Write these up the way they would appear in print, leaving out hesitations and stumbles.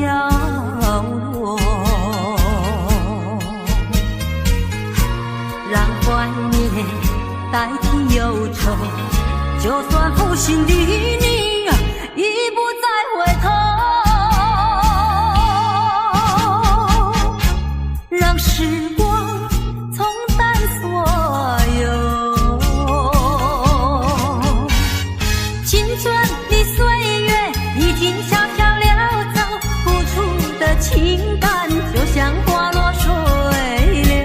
落，让怀念代替忧愁。就算负心的你已不再回头，让时光冲淡所有。青春的岁月已经悄悄溜走，付出的情感就像花落水流。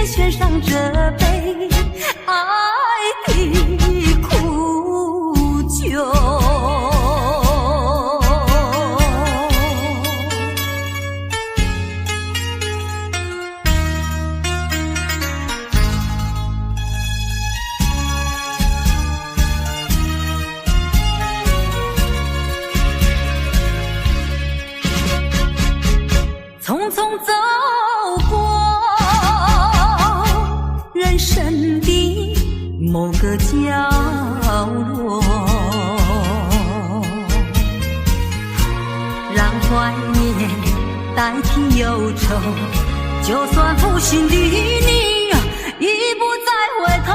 献上这杯爱的苦酒。匆匆走人生的某个角落，让怀念代替忧愁。就算负心的你已不再回头，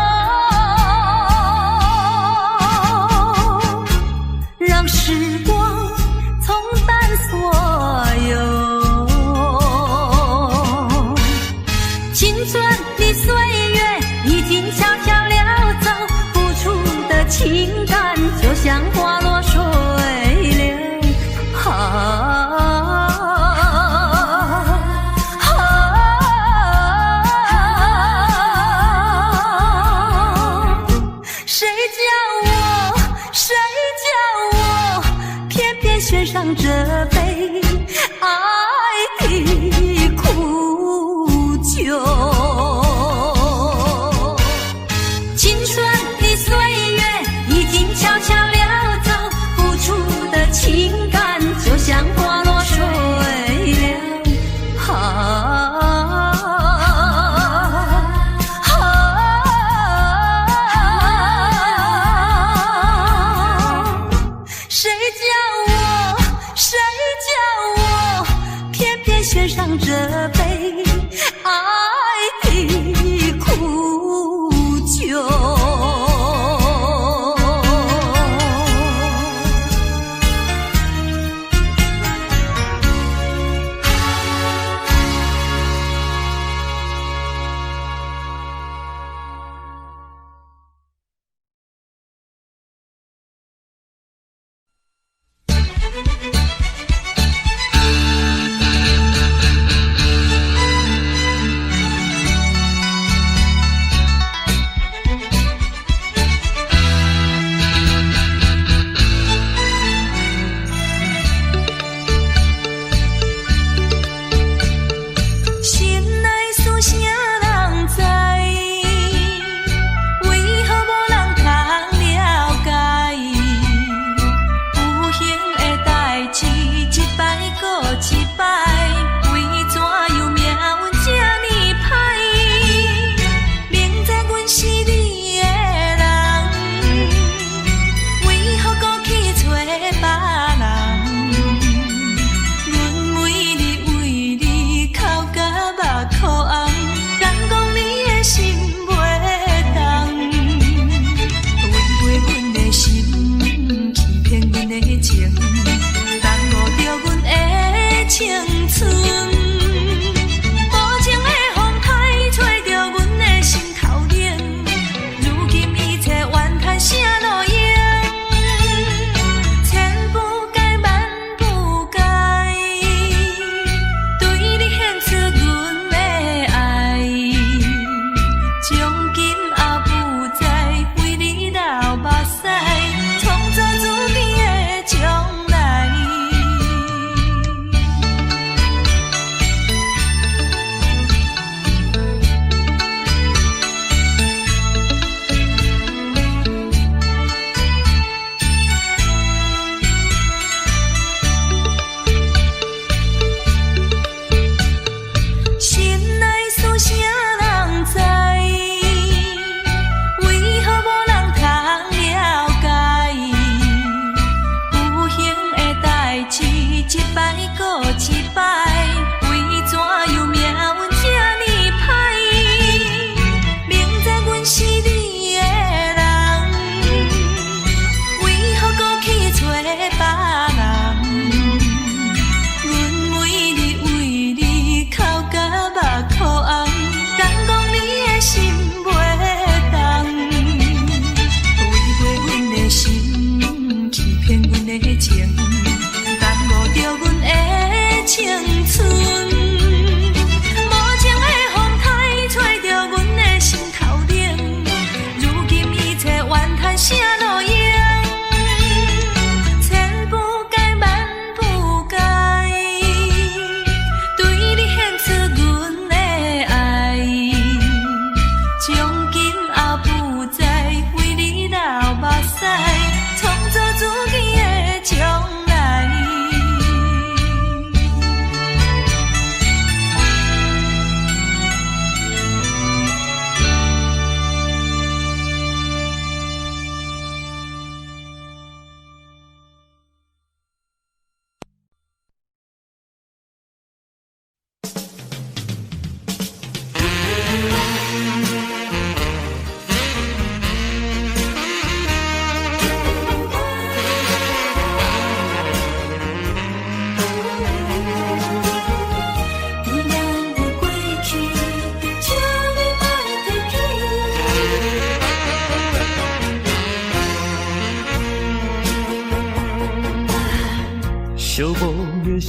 让时光冲淡所有。青春的岁月已经悄悄溜走，付出的情感就像花落水流。谁叫我偏偏选上这杯爱的苦酒。青春的岁月已经悄悄溜走，付出的情感就像花落水流。谁叫我偏偏选上这杯爱的苦酒。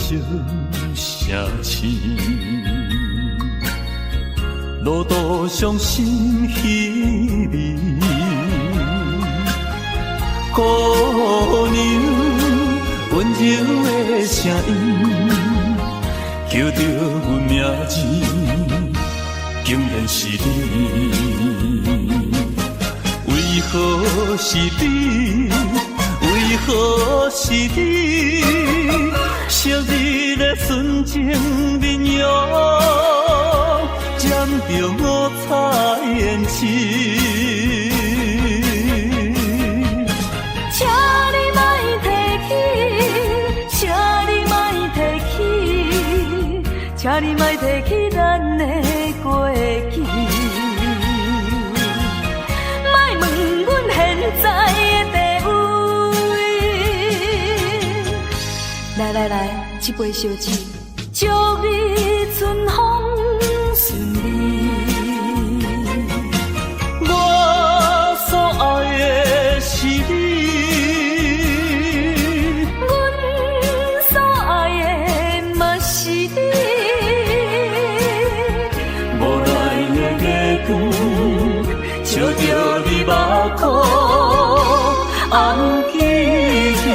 相城市，路途上心稀微。姑娘温柔的声音，叫着阮名字，竟然是你。为何是你？为何是你？昔日的纯情面容，染着五彩胭脂。请你莫提起，请你莫提起，请你莫提起咱的过去。莫问阮现在的地位。来，一杯烧酒，祝你春风顺利。我所爱的是你，阮所爱的嘛是你。无奈的月光，照着你目眶，红记记。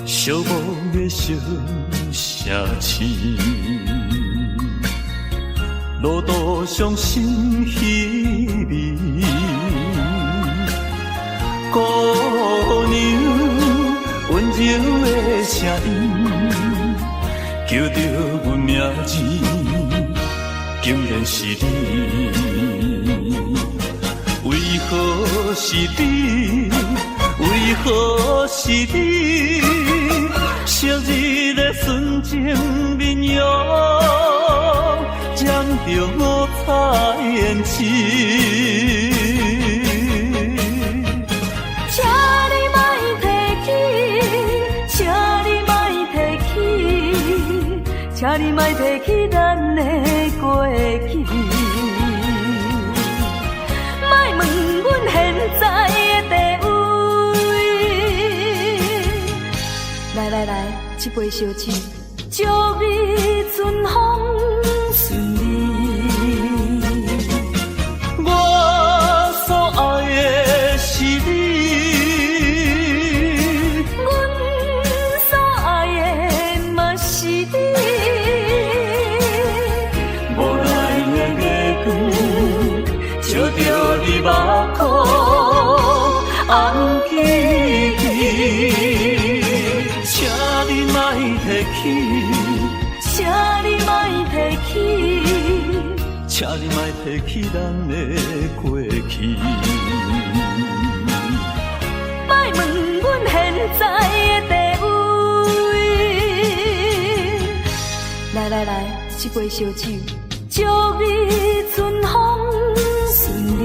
寂寞的小城市，路途上心稀微。姑娘温柔的声音，叫着阮名字，竟然是你。为何是你？为何是你？昔日的纯情面容，染着五彩胭脂。请你莫提起，请你莫提起，请你莫提起咱的过去。莫问阮现在的地位。来，一杯烧酒，祝你春风顺利。我所爱的是你，阮所爱的嘛是你。无奈的月光，照着你目眶，红记记。请你莫提起，请你莫提起，请你莫提起咱的过去。莫问阮现在的地位。来，一杯烧酒，祝你春风顺利。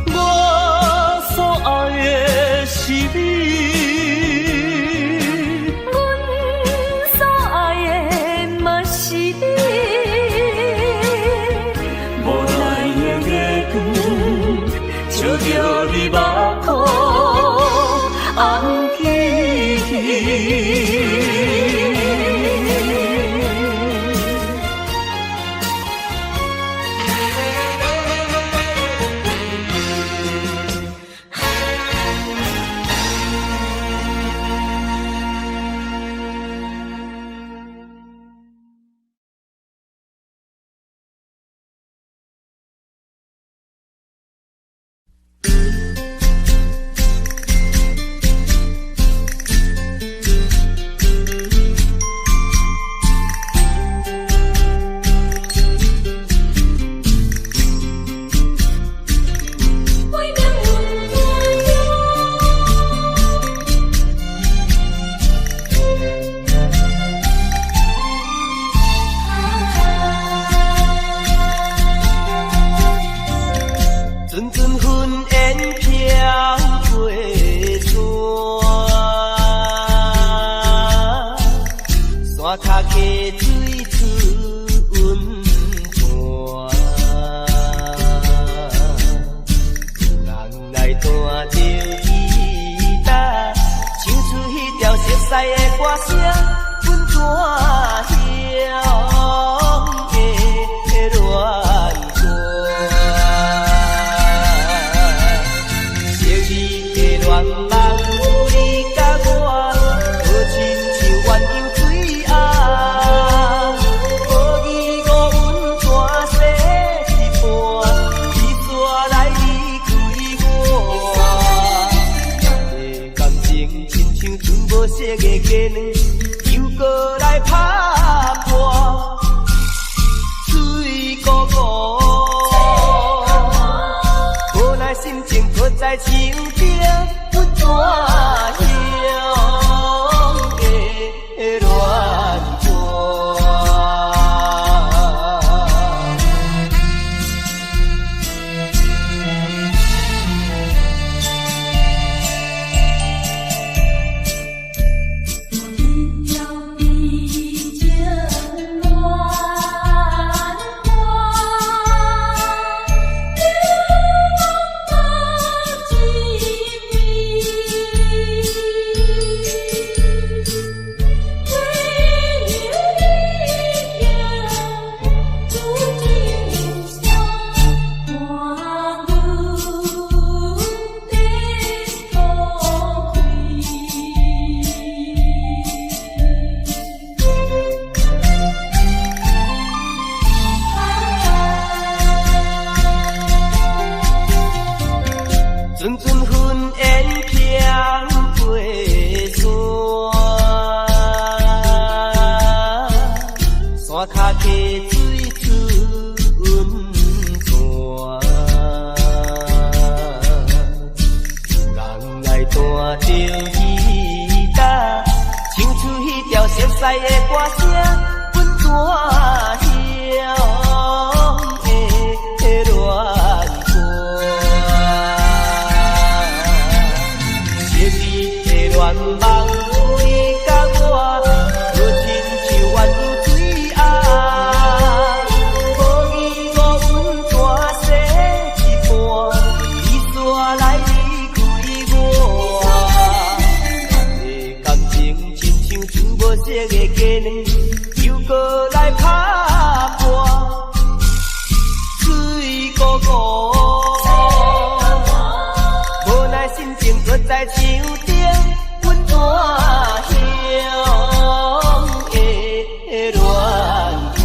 我所爱的是你。照着你目眶，红记记。水出温泉，人来弹着吉他，唱出迄条熟悉的歌声，阮怎乡的恋歌，昔日的恋梦有你甲我，好亲像鸳鸯水红，无义无阮大西一半，伊煞来离开我，的感情亲像船无色的鸡卵，又搁来拍破，水汩汩，无奈心情搁在树顶，阮怎乡的恋歌。阵阵云烟飘过山，山脚溪水出温泉，人来弹着吉他，唱出迄条熟悉的歌声，阮怎乡的恋歌。恋梦有你甲我，好亲像鸳鸯水红，无义无阮大西一半，伊煞来离开我，的感情亲像船无色的鸡卵，又搁来拍破，水汩汩，无奈心情搁在树顶。怎乡的恋歌。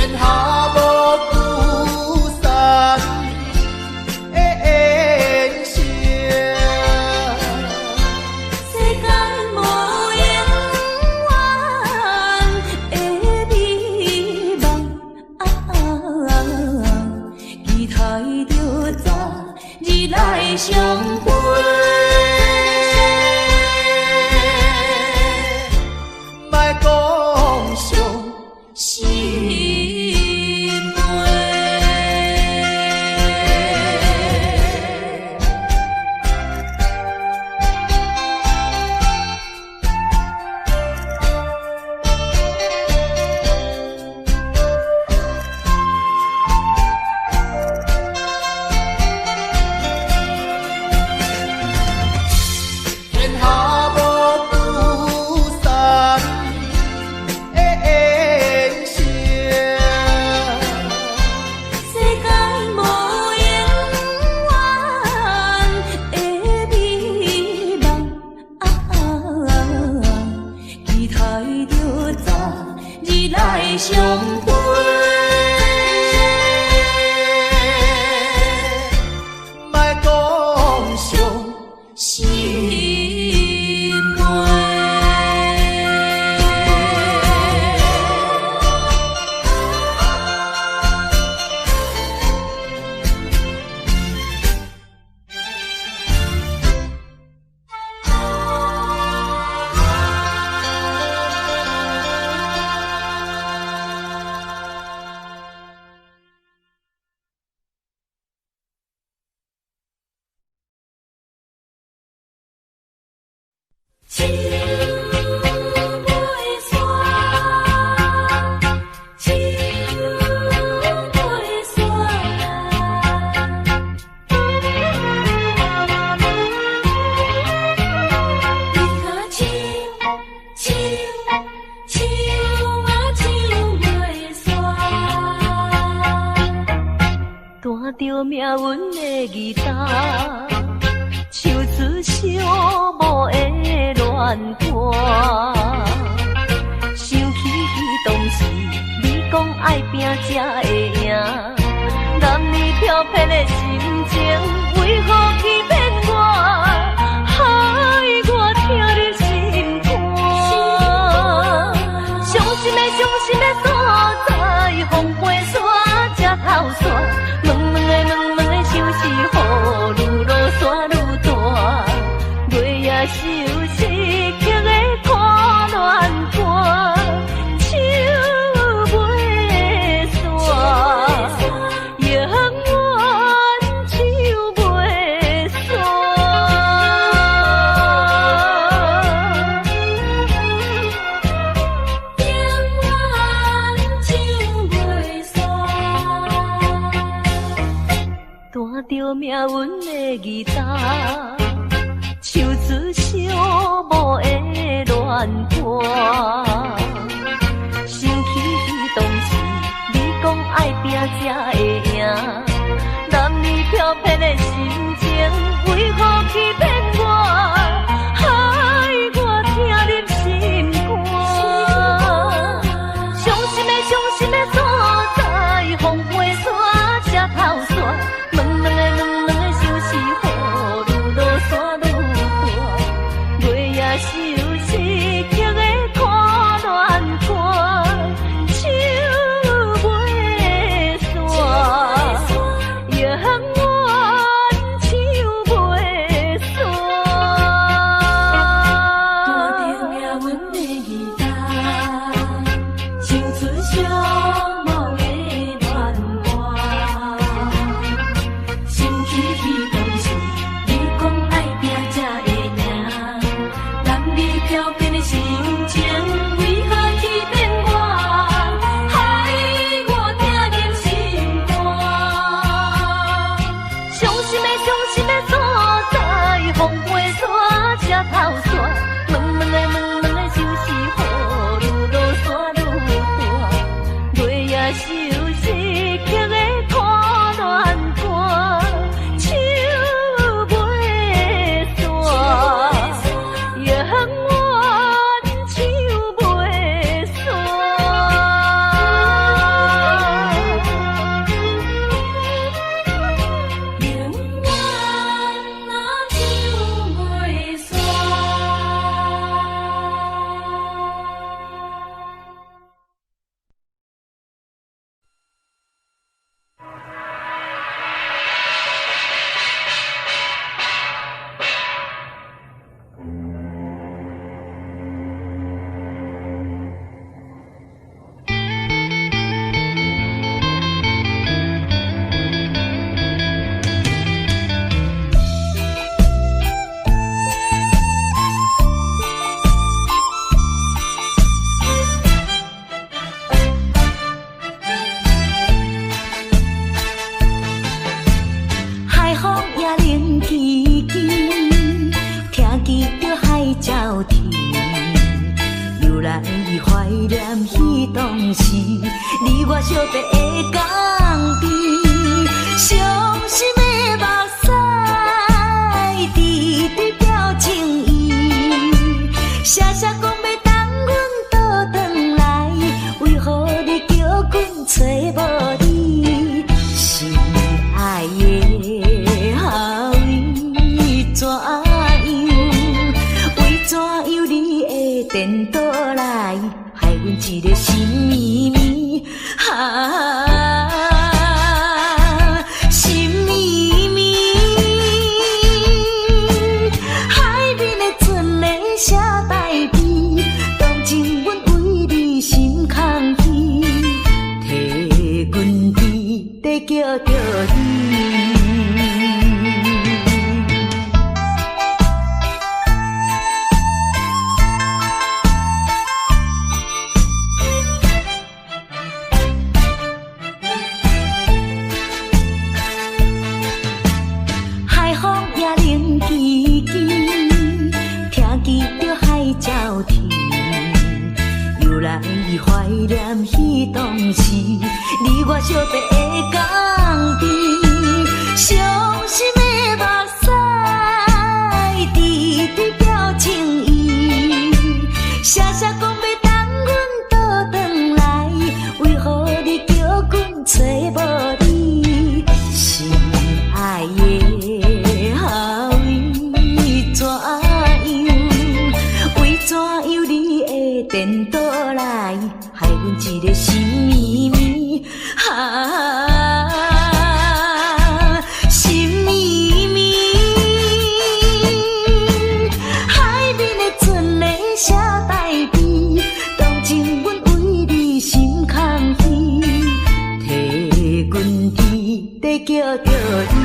天下无聚散的缘声，世间无永远的美梦，期待着早日来相会。莫讲伤心话。天下无聚散的缘声，世间无永远的美梦，期待着早日来相会。莫讲伤心话。树尾山，树尾山，你可树啊树尾山，弹着命运的吉他，唱出寂寞的乱歌。想起当时你讲爱拼才会赢，男女飘撇的心情，为何欺骗我，害我听你心肝？伤心的所在，风飞沙才透煞，软软的相思雨，愈落山愈大，月夜愁思曲的拖乱歌，唱袂煞，永远唱袂煞，永远唱袂煞，弹着命运的吉他，唱出寂寞的乱歌。想起当时你讲爱拼才会赢，男女飘撇的心情，为何欺骗我，害我听入心肝？伤心的所在，风飞沙才透煞，软的相思雨，愈落山愈大，月夜愁思曲的拖乱歌，唱袂煞，永远唱袂煞。弹着命运的吉他，唱出寂寞的乱歌。想起当时你讲爱拼才会赢，男女飘撇的心情，为何欺骗我，害我听入心肝？伤心的所在，风飞沙才透煞，软的相思雨，愈落山愈大，月夜愁思曲的拖乱歌，唱袂煞，永远唱袂煞。惜白的港边，伤心的目屎，滴滴表情意。写写讲要等阮倒转来，为何你叫阮找无你？心爱的后位怎样？为怎样你会颠倒来，害阮一个心绵绵心绵绵。海面的船咧写代笔，当真阮为你心空虚，替阮滴在叫着你。海风也冷吱吱，听见着海鸟啼，又来怀念彼当时，你我相白的港边，伤心的目屎，滴滴表情意。写写讲要等阮倒转来，为何你叫阮找无你？心爱的后位怎样？为怎样你会颠倒来，害阮一个心绵绵心绵绵。海面的船咧写代笔，当真阮为你心空虚，替阮滴在叫着你。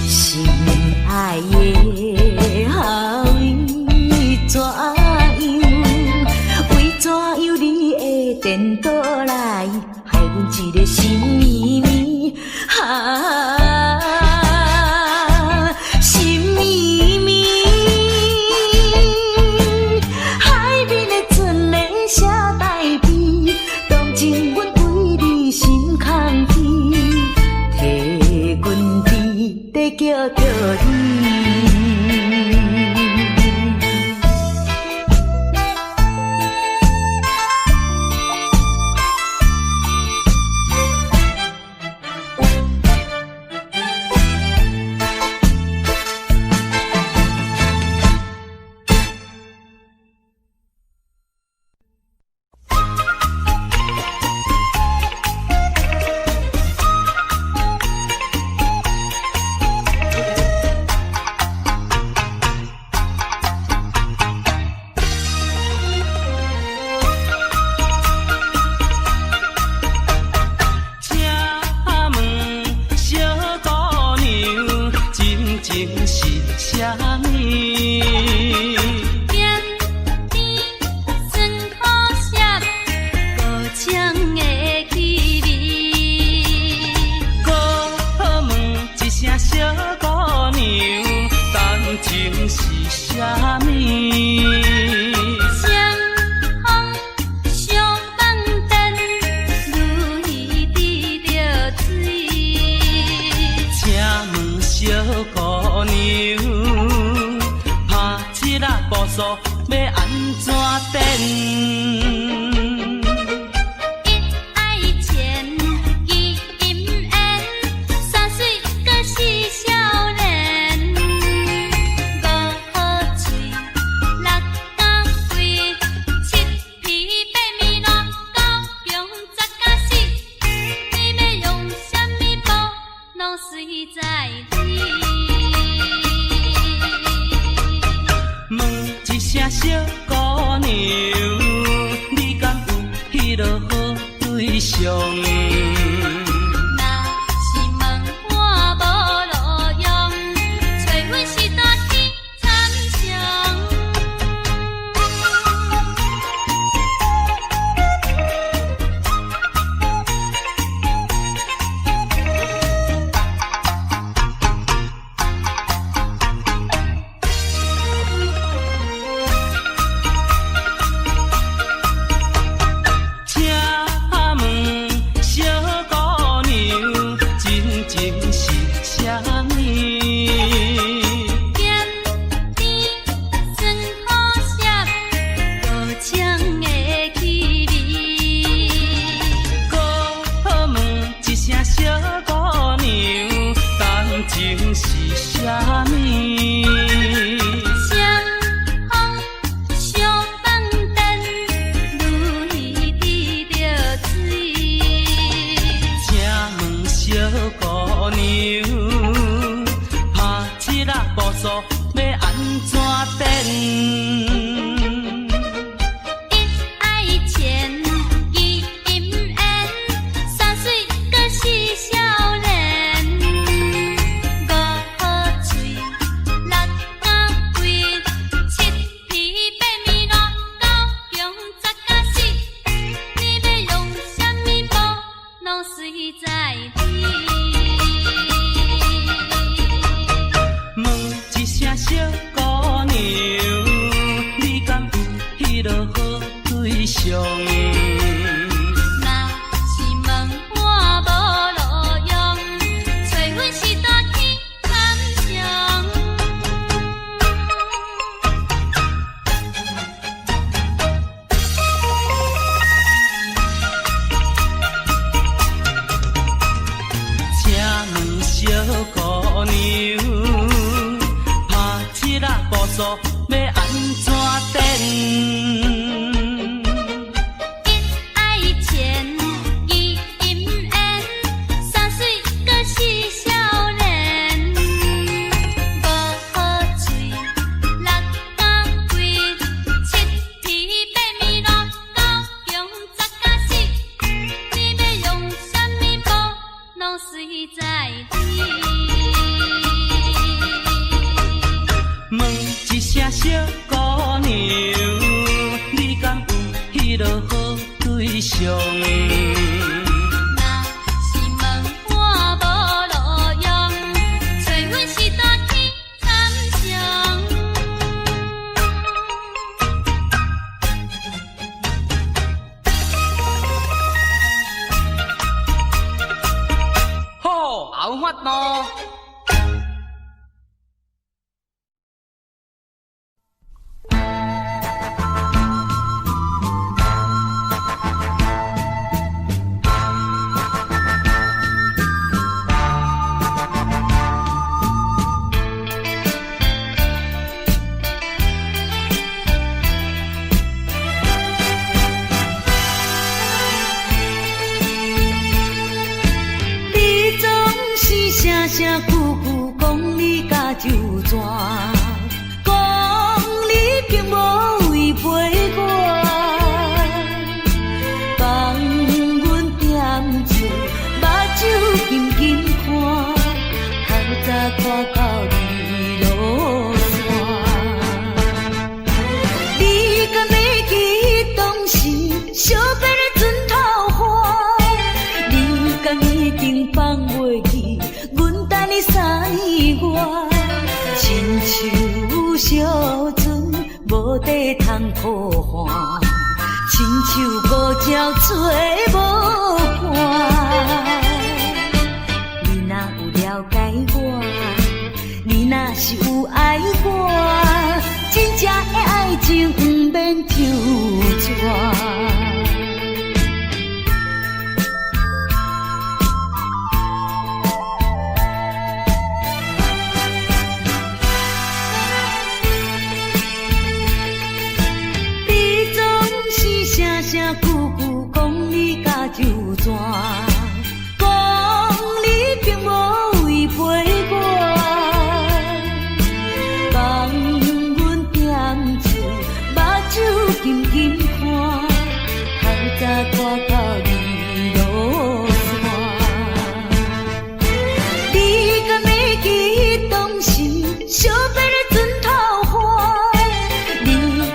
心爱的后位怎样？为怎样你会颠倒来，害阮一个心绵绵心绵绵。海面的船咧写代笔，当真阮为你心空虚，替阮滴在叫着你。问一声小姑娘。声小姑娘，感情是啥物？双风相放电，如鱼滴着水。请问小姑娘，拍七仔步数要安怎变？小姑娘，你敢有迄落好对象？若是问我无路用，找阮是大天参详。请问小姑娘。步数要安怎变？一爱钱，二金烟，三水阁是少年。五好嘴，六甲贵，七皮八面六九强十甲死。你要用啥物布，拢随在你。问一声小姑娘，你敢有迄落好对象？若是问我无路用，找阮是大天参详。好，有法度。声声句句讲你甲就全，讲你并无违背我，放阮点酒，目睭紧紧看，透早看到日落山。你敢袂记当时相别的船头花？你敢已经放袂记？你三年外，亲像小船无底通靠岸，亲像孤鸟找无伴。你若有了解我，你若是有爱我，真正的爱情不免抽纸。声句句讲你甲就全，讲你并无违背我，放阮点酒，目睭紧紧看，透早看到日落山。你敢袂记当时相别的船头花？你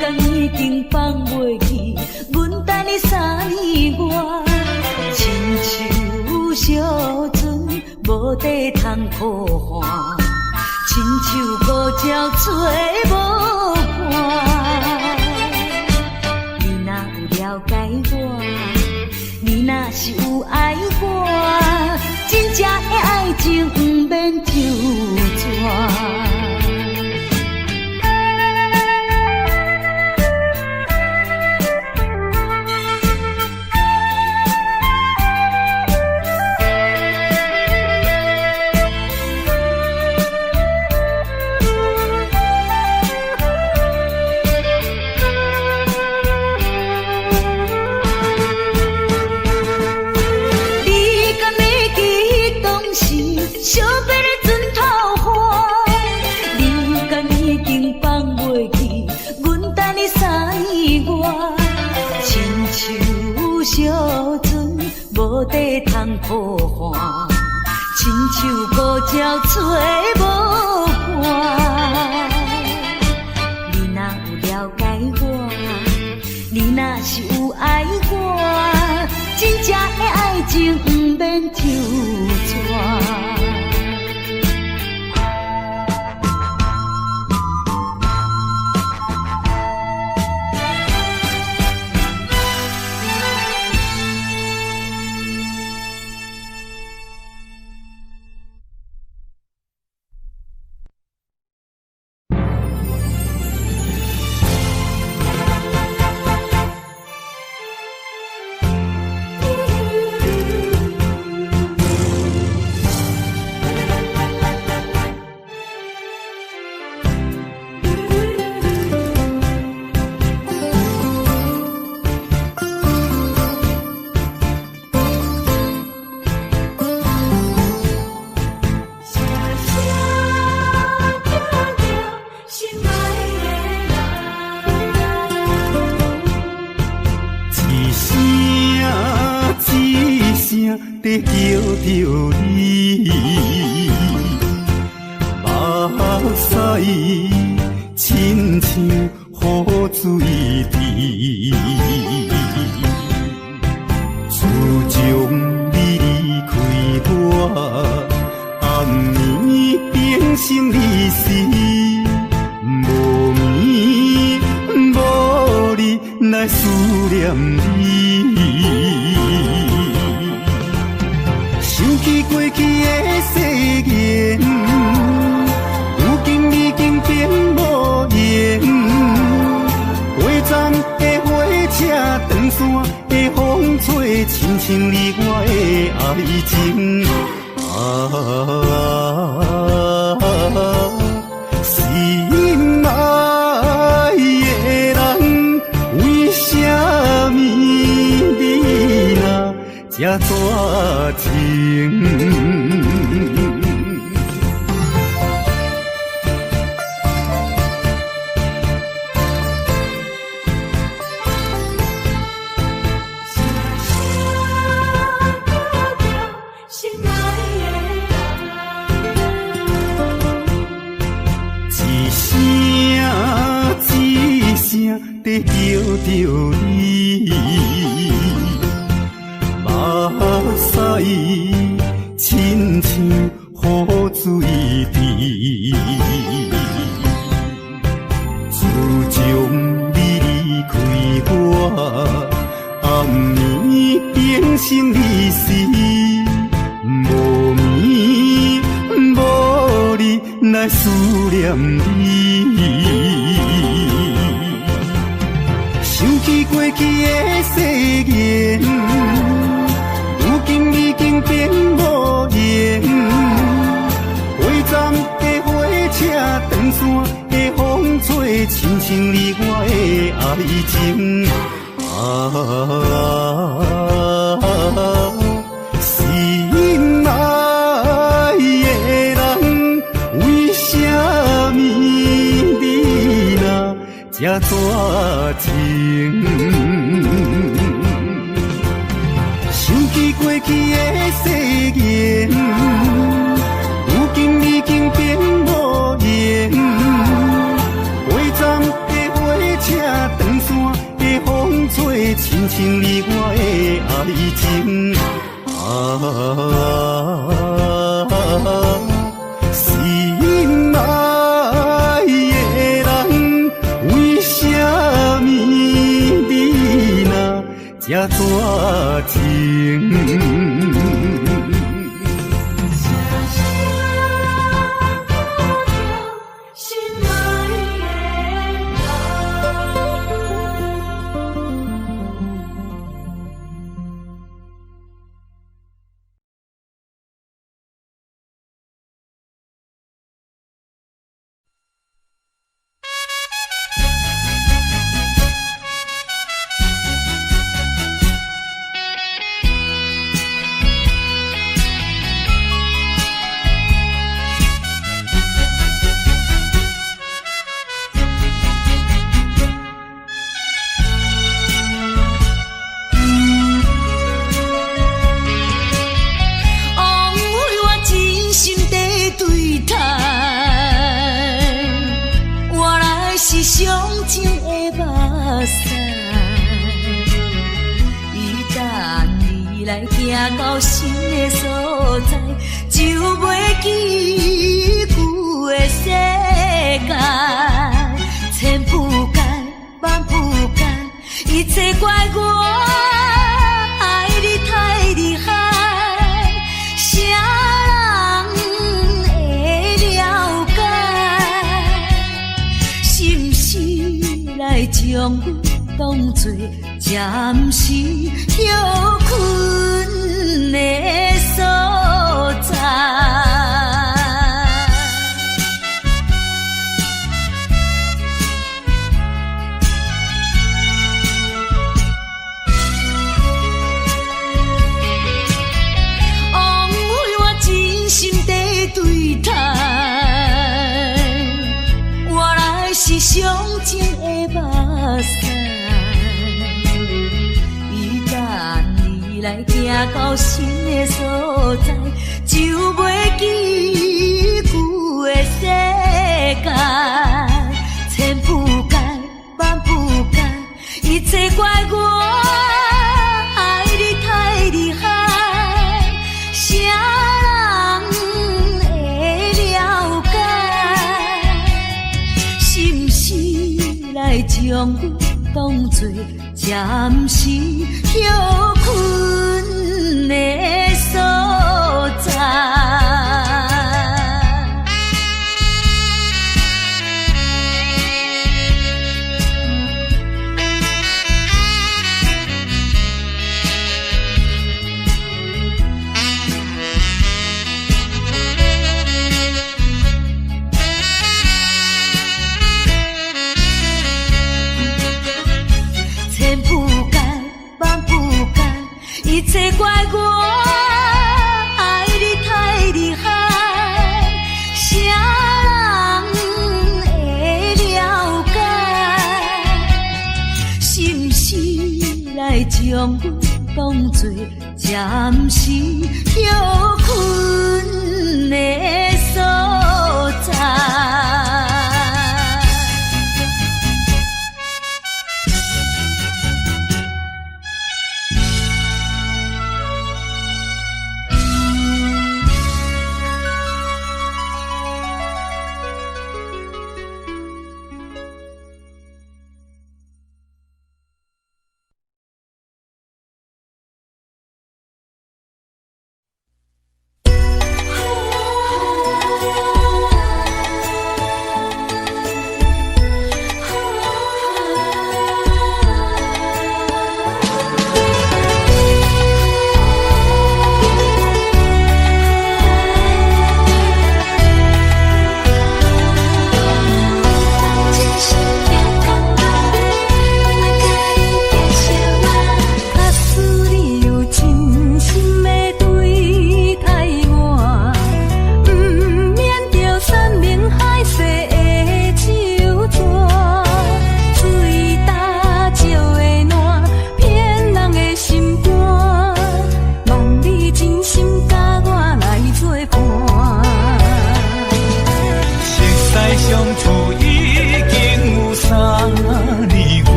敢已经放袂记？你三年外，亲像小船无底通靠岸，亲像孤鸟找无伴。你若有了解我，你若是有爱我，真正的爱情不免抽纸。土地通破坏，亲像孤鸟找无伴。你若有了解我，你若是有爱我，真正的爱情不免纠缠。在叫着你，目屎亲像雨水滴，自从你离开我，暗暝变成离死，无眠无日来思念你。想起过去的誓言，如今已经变无言。火站的火车，长线的风吹，亲像你我的爱情。心爱的人，为什么你若这绝情？在叫着你，目屎亲像雨水滴。自从你离开我，暗暝变成离死，无眠无日来思念你。想起过去的誓言，如今已经变无言。火站的火车，长线的风吹，亲像你我的爱情。心爱的人，为什么你若这绝情？想起过去的誓言，如今已经变无言。火站的火车，长线的风吹，亲像你我的爱情。心爱的人，为什么你若这绝情？上情的目屎，伊等你来行到新的所在，就袂记旧的世界。千不甘，万不甘，一切怪我爱你太厉害，啥人会了解？是不是来将我当作暂时休困的所在？是上情的目屎，伊等你来行到新的所在，就袂记旧的世界。千不甘，万不甘，一切怪我爱你太厉害，啥人会了解？来将我当作暂时休困的所在。一切怪我爱你太厉害，啥人会了解？是不是来将我当作暂时休困的所在？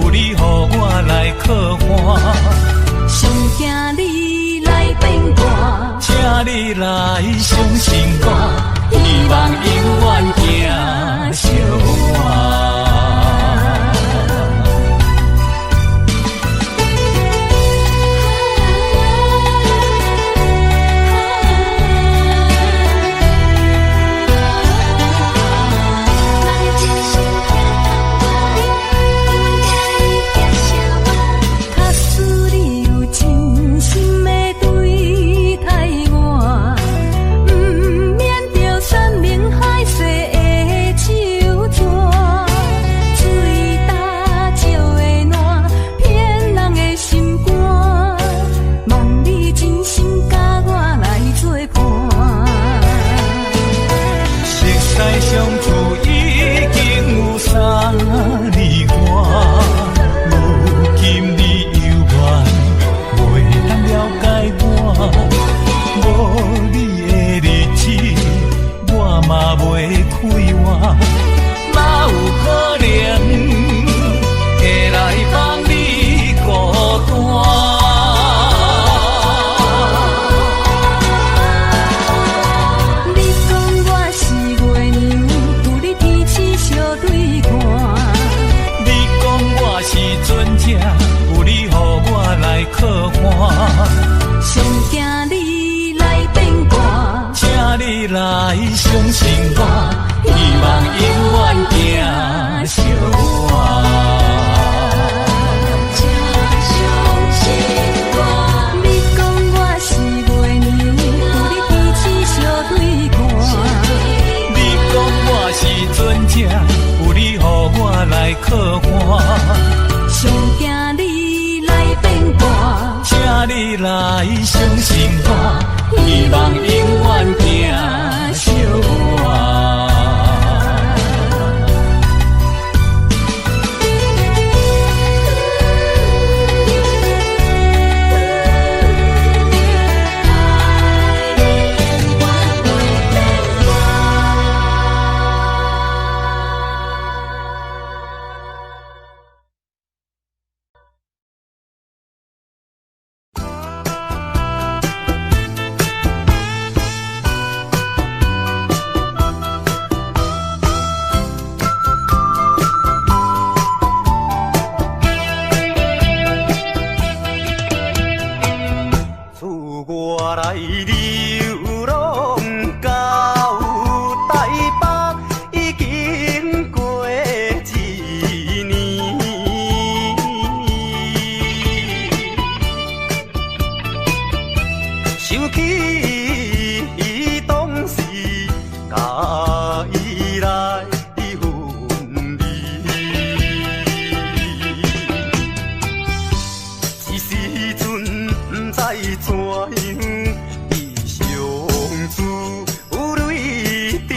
有你予我来靠岸，上惊你来变卦，请你来相信我，希望永远行相伴。三明海。相信我，希望永远行相伴。你讲我是月娘，有你彼此相对看。你讲我是船只，有你予我来靠岸。上惊你来变卦，请你来相信我，希望永远行相伴。我来流浪到台北，已经过一年。想起当时甲伊来分离，一时阵不知怎样。有泪滴，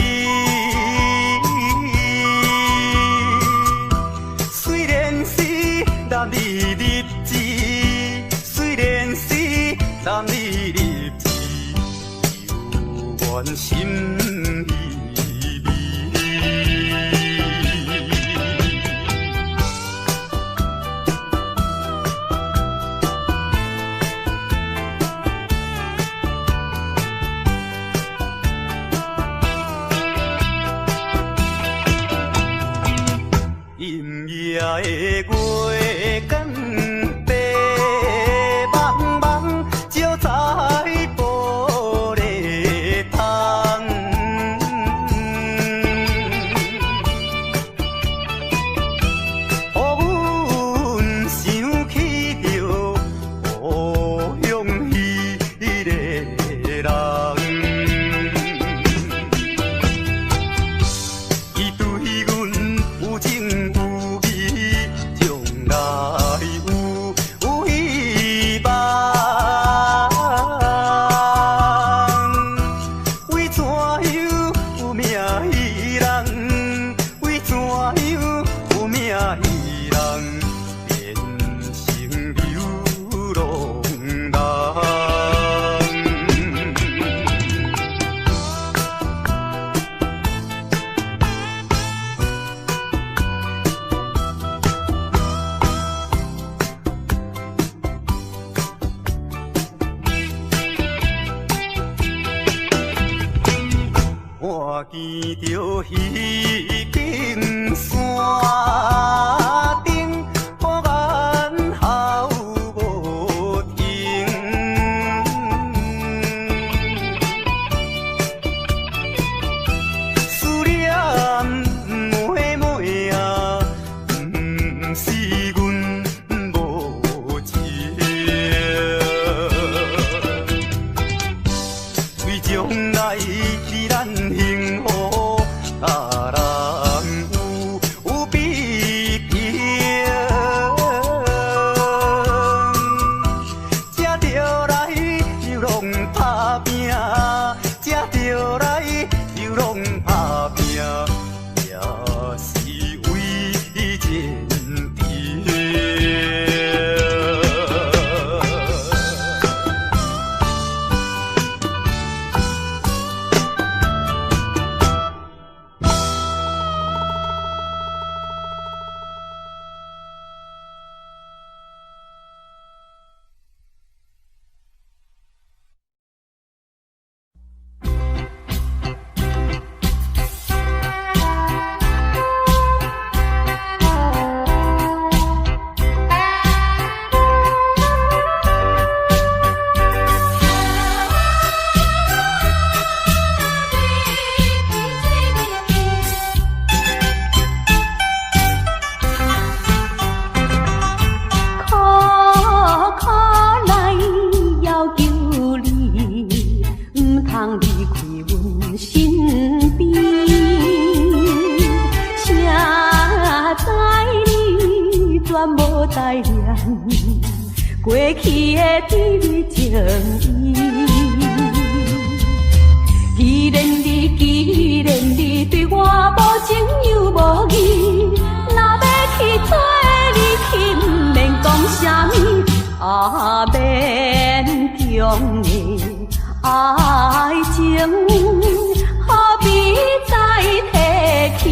虽然是男儿日子，虽然是男儿日子，犹原心依依。阴夜的月光白茫茫，照在玻璃窗。予阮想起着故乡迄个人。伊对阮有情有义，将来有希望。为怎样有命伊人？为怎样有命伊人？变成流浪人。看见着彼根山顶，忽然好无停。思念妹妹啊，不是阮无情。为将来伫咱幸福，甲人有比拼，才着来流浪打拼，才着来流浪打拼，也是为情。去的甜情意。既然你对我无情又无义，若要去做你去，不免讲啥物，免强的爱情，何必再提起？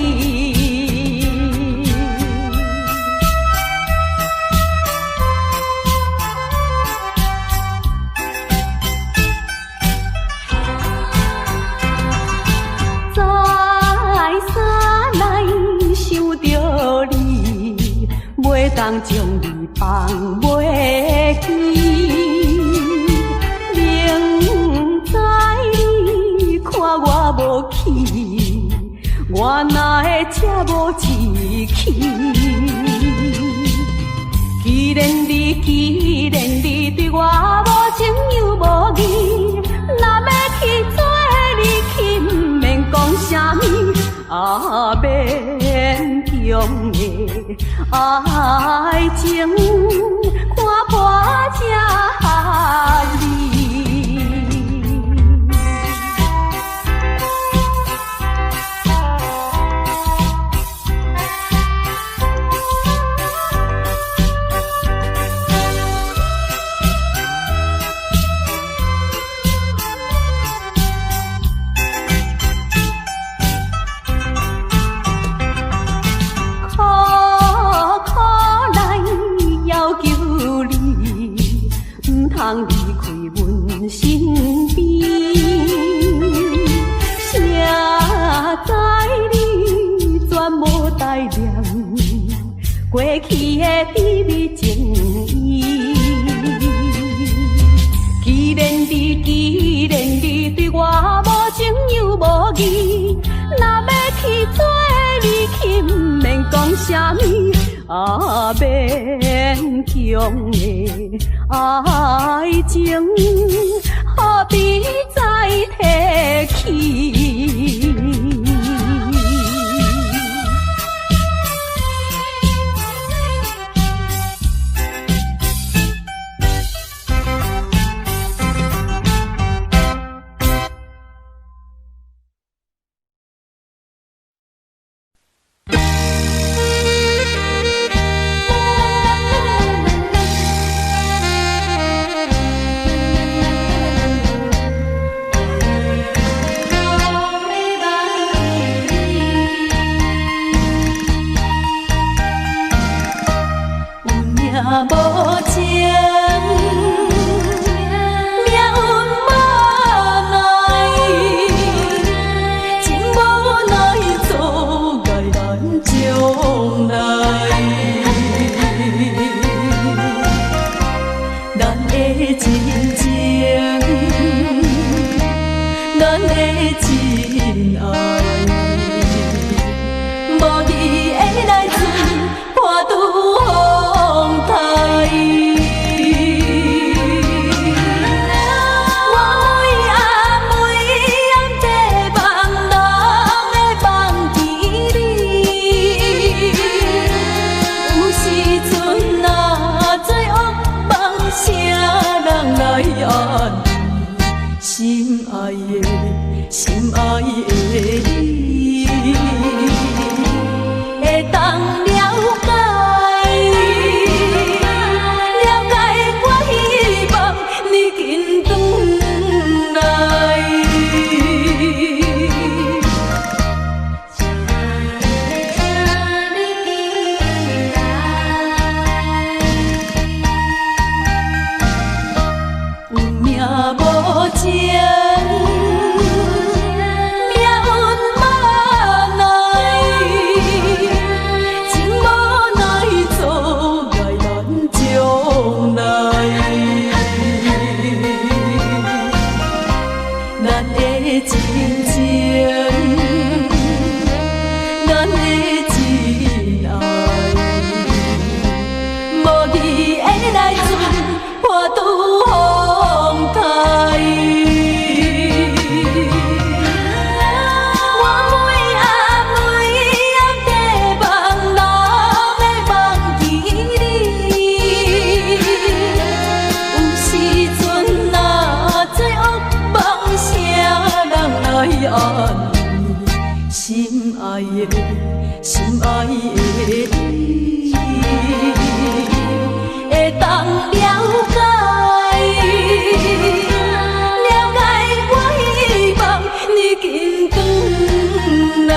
袂当将你放袂记，明知你看我无气，我哪会这无志气？既然你对我无情又无义，若要去做你去，不免讲啥物，免强的爱情，看破这合理。通离开阮身边，谁知你全无带念过去的甜蜜情意。既然你对我无情又无义，若要去做你去，不免讲啥物，免强的爱情，何必再提起？无情，命运无奈，情无奈阻碍咱将来。咱的真情，咱的真爱，无你的来自破拄风台。心爱的你，会当了解我希望你紧转来。有命无情。来自破拄风台。爱的，心爱的你，会当了解，了解我希望你紧转来。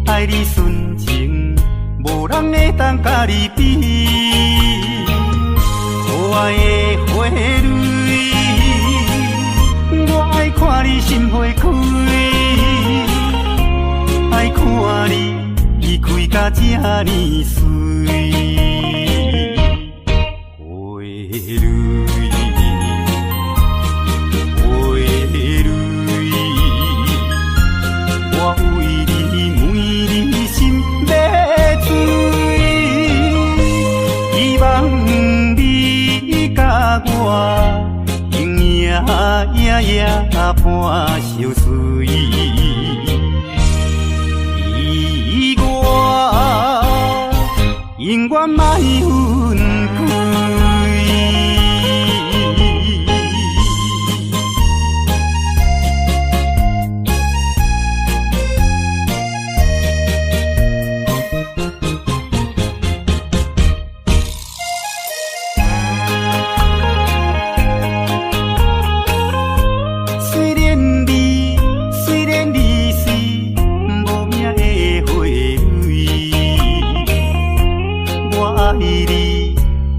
爱你纯情，无人会当甲你比。可爱的花蕊，我爱看你心花开，爱看你开甲这呢水。花蕊，花蕊，我为你每日心要醉，希望你甲我永远伴相随，意外永远莫分开。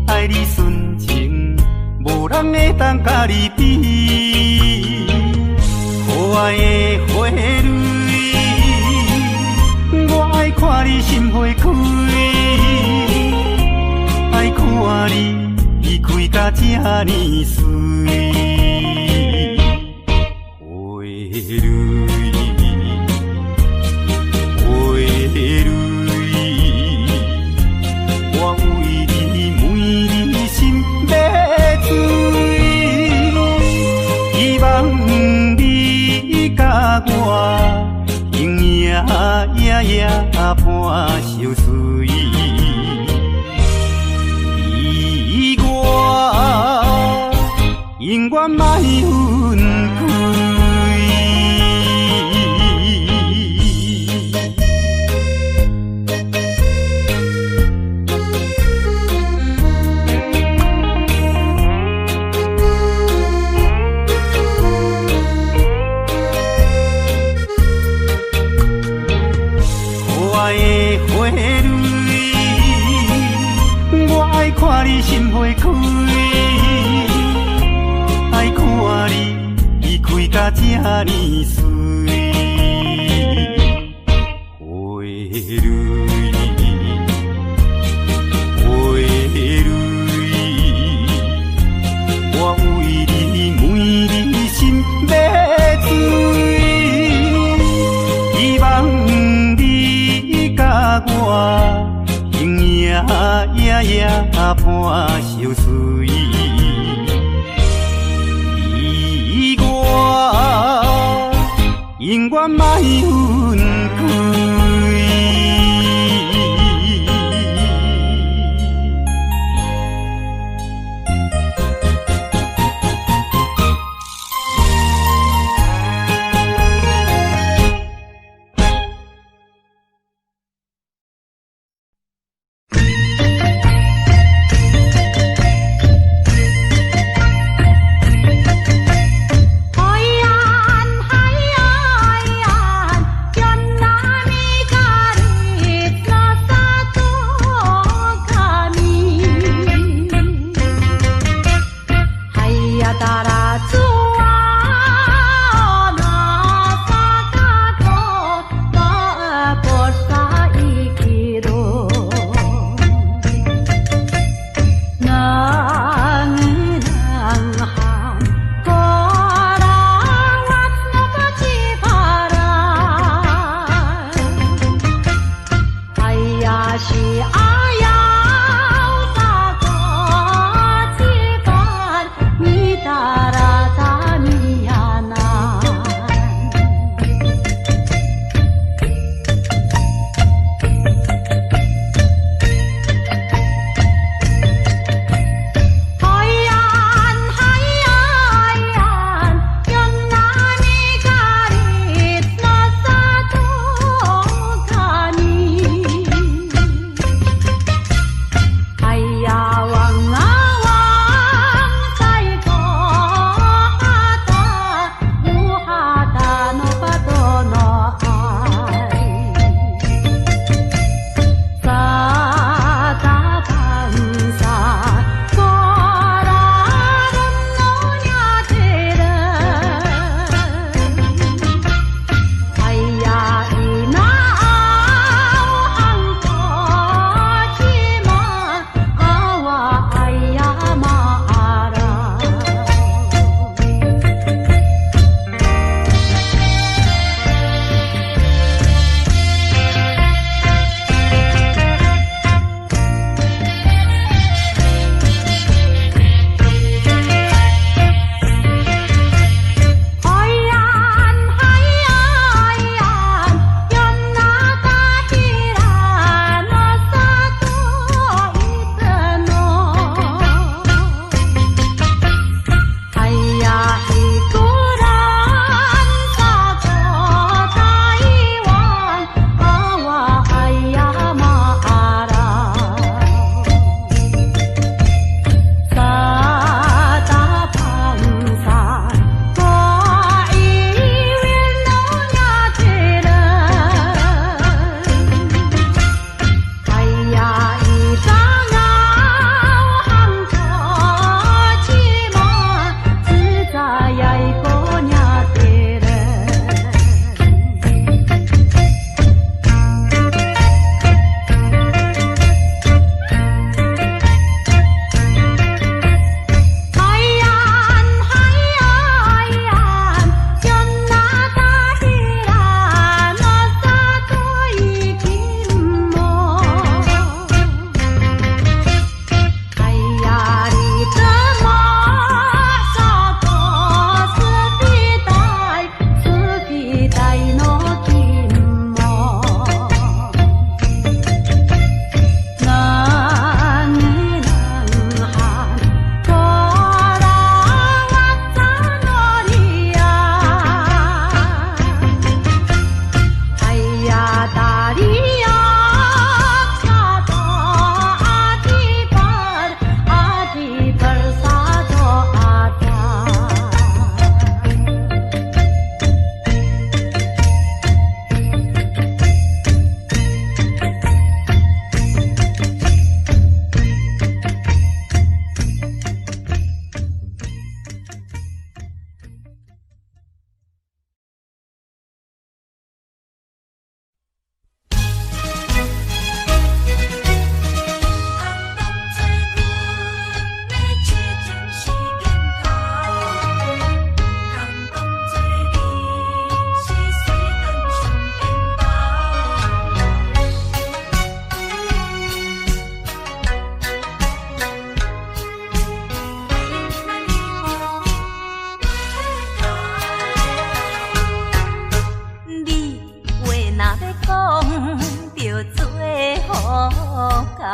爱你纯情，无人会当甲你比。可爱的花蕊，我爱看你心花开，爱看你开甲这呢水。花蕊，花蕊。我为你每日心要醉，希望你甲我永远伴相随，意外永远莫分开。花蕊，我爱看你心花开，呀这呢水，花蕊花蕊，我为你每日心要醉，希望你甲我永夜夜夜伴相随。永远莫分开。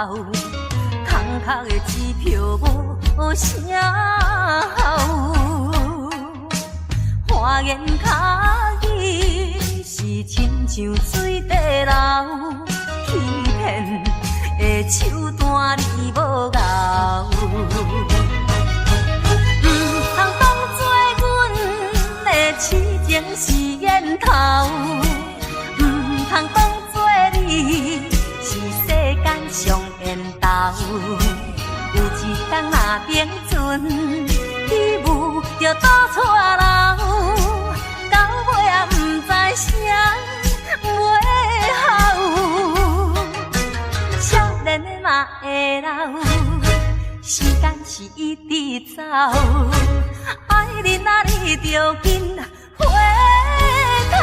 空壳的支票无啥效，花言巧语是亲像水地流，欺骗的手段你无咬。通当作阮的痴情是烟头，通当作你是世间上缘投。有一天若冰存，起舞就倒错楼，到尾也不知啥袂好。少年的嘛会老，时间是一直走，爱你啊你着紧回头。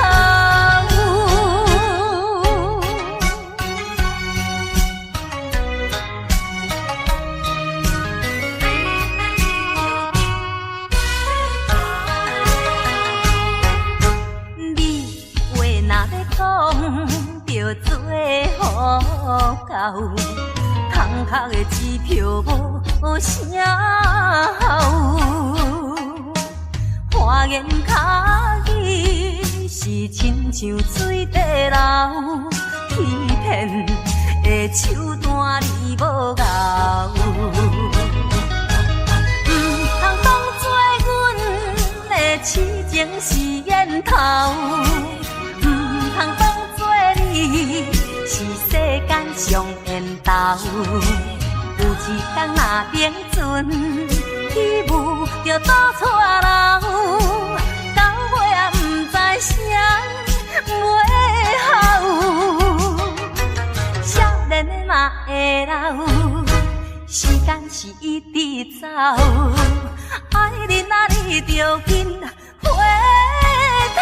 着做好到，空壳的支票无啥效，花言巧语是亲像水地流，欺骗的手段你无咬。通当作阮的痴情是烟头，通当你是世间上缘投，有一天若冰存，起舞就倒错楼，到尾也不知啥袂好。少年的嘛会老，时间是一直走，爱你啊你着紧回头。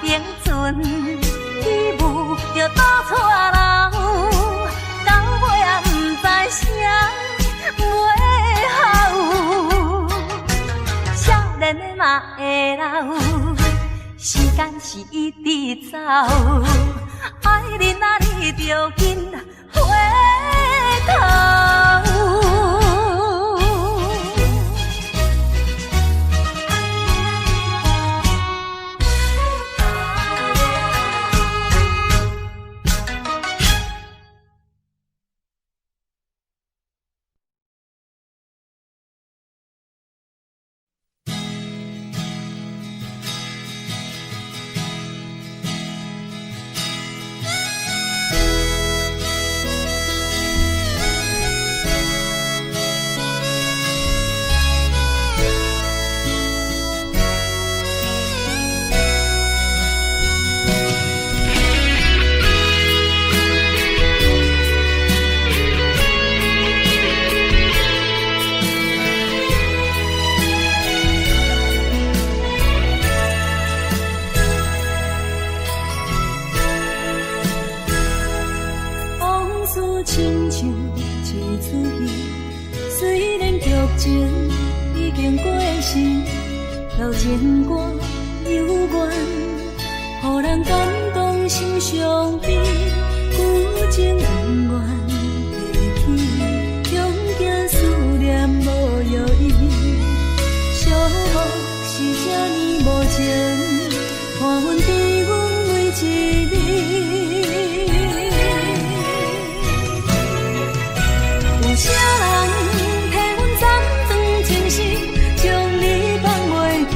冰存起舞就倒错楼，到尾也不知啥袂好。少年的嘛会老，时间是一直走，爱你啊你着紧回头。亲像一出戏，虽然剧情已经过时，柔情歌幽怨，予人感动心伤悲，旧情恩怨提起，强行思念无药医，寂寞是这呢无情，看阮伫阮每一日。有啥人替阮暂断情丝，将你放袂记？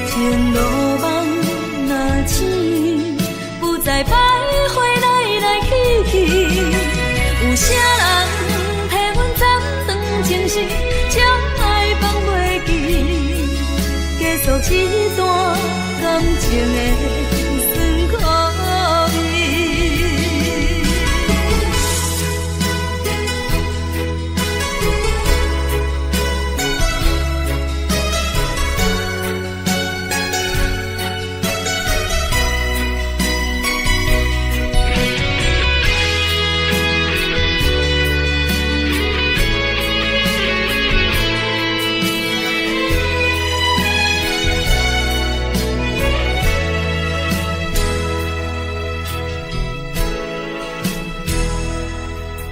情路梦若醒，不再徘徊来来去去。一段感情的酸苦味。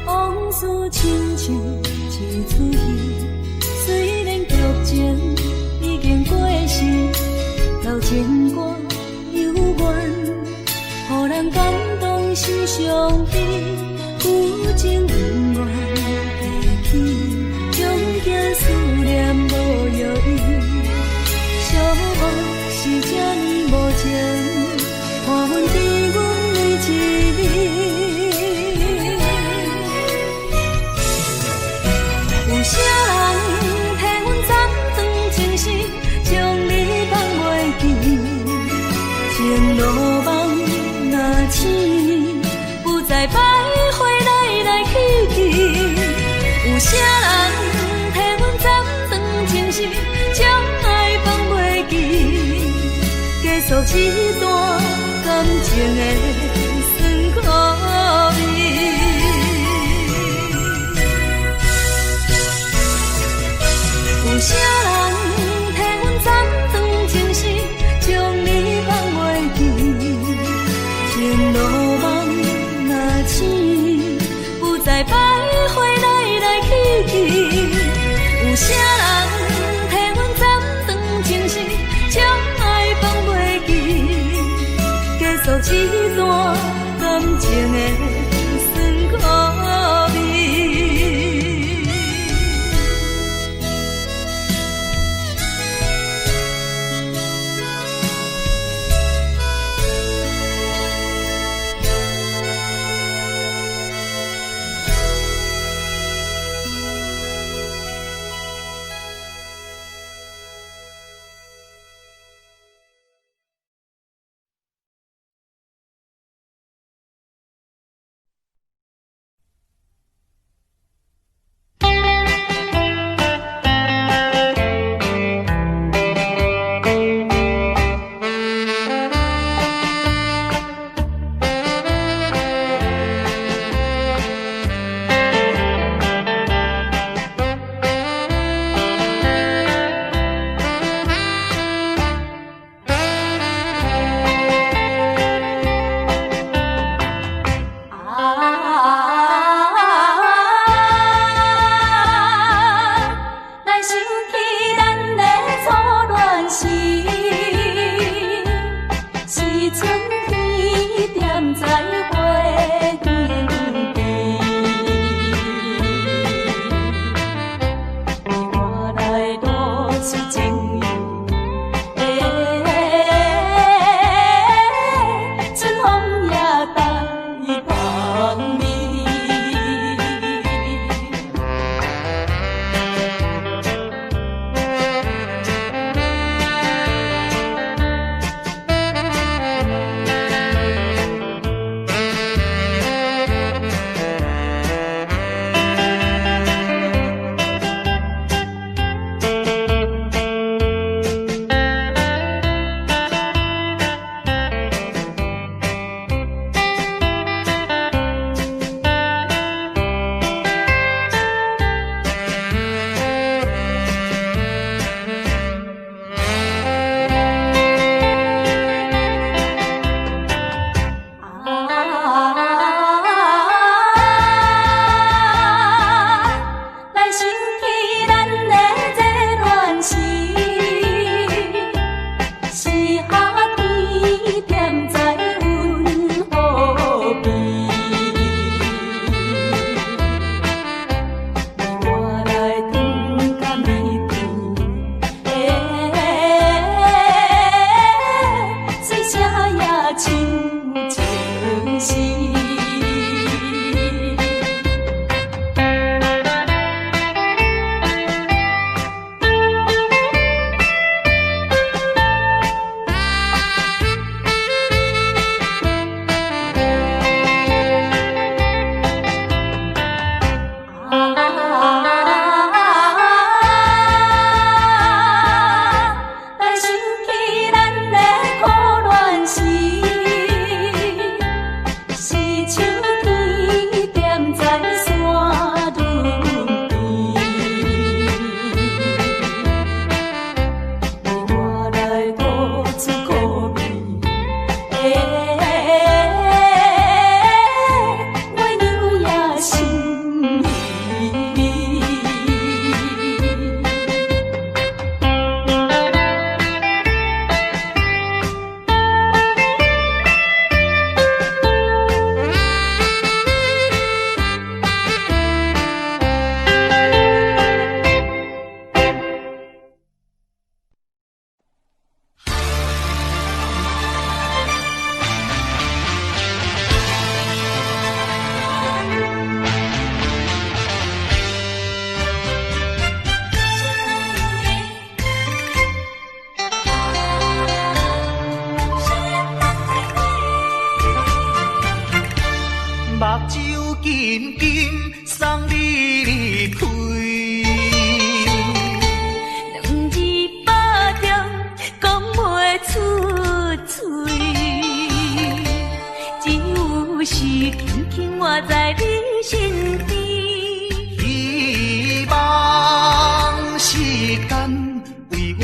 往事亲像一出戏，虽然剧情已经过时，老情歌犹原，予人感动心伤悲，有情永远记起，终惊思念无药医，寂寞是这呢无情，看阮伫阮每一日。有啥人替阮斩断情丝，将你放袂记？情路梦若醒，不再徘徊来来去去。有啥人替阮斩断情丝，将爱放袂记？结束一段感情的酸苦味。有啥人替阮斩断情丝，将你放袂记？情路梦若醒，不再徘徊来来去去。有啥人替阮斩断情丝，将爱放袂记？结束一段感情的酸苦味。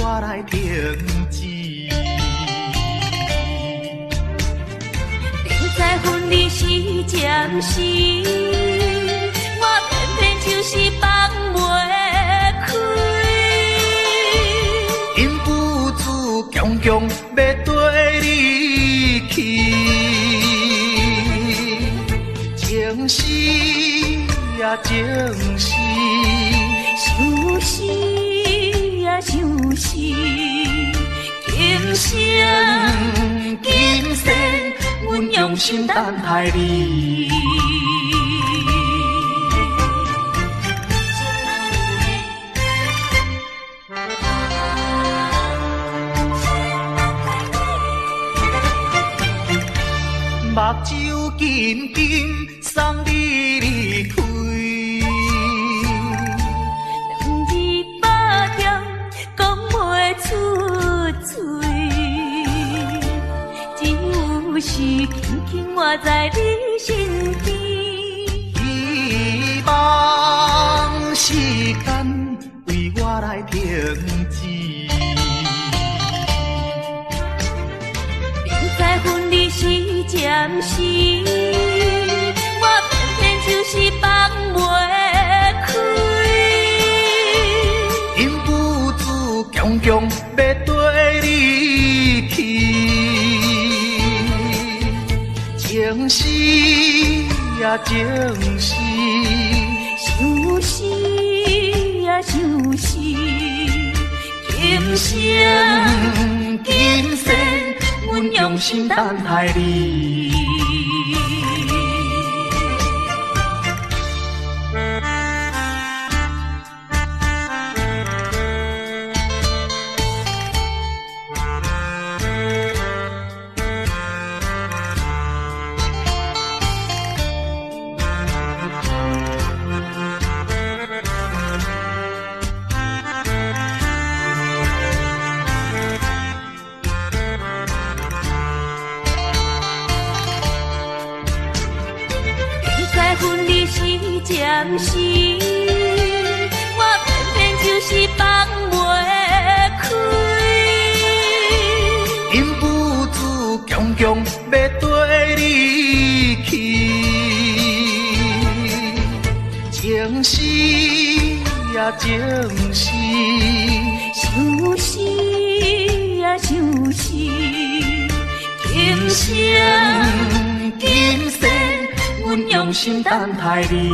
我来停止。定在分离时暂时，我偏偏就是放袂开。因父子强强要跟你去，情是呀情是，想死呀想死，今生今世，阮用心等待你。目睭紧紧送你离开。两字百点讲袂出嘴，只有是轻轻活在你身边。希望时间为我来停止。在分离时暂时，我偏偏就是放袂开。因父子强强要跟你去，情是呀情是，想死呀想死，今生今世，阮用心等待你。分离时暂时，我偏偏就是放袂开。因父子强强要跟你去，情是呀情是，想死呀想死，今生今世，阮用心等待你。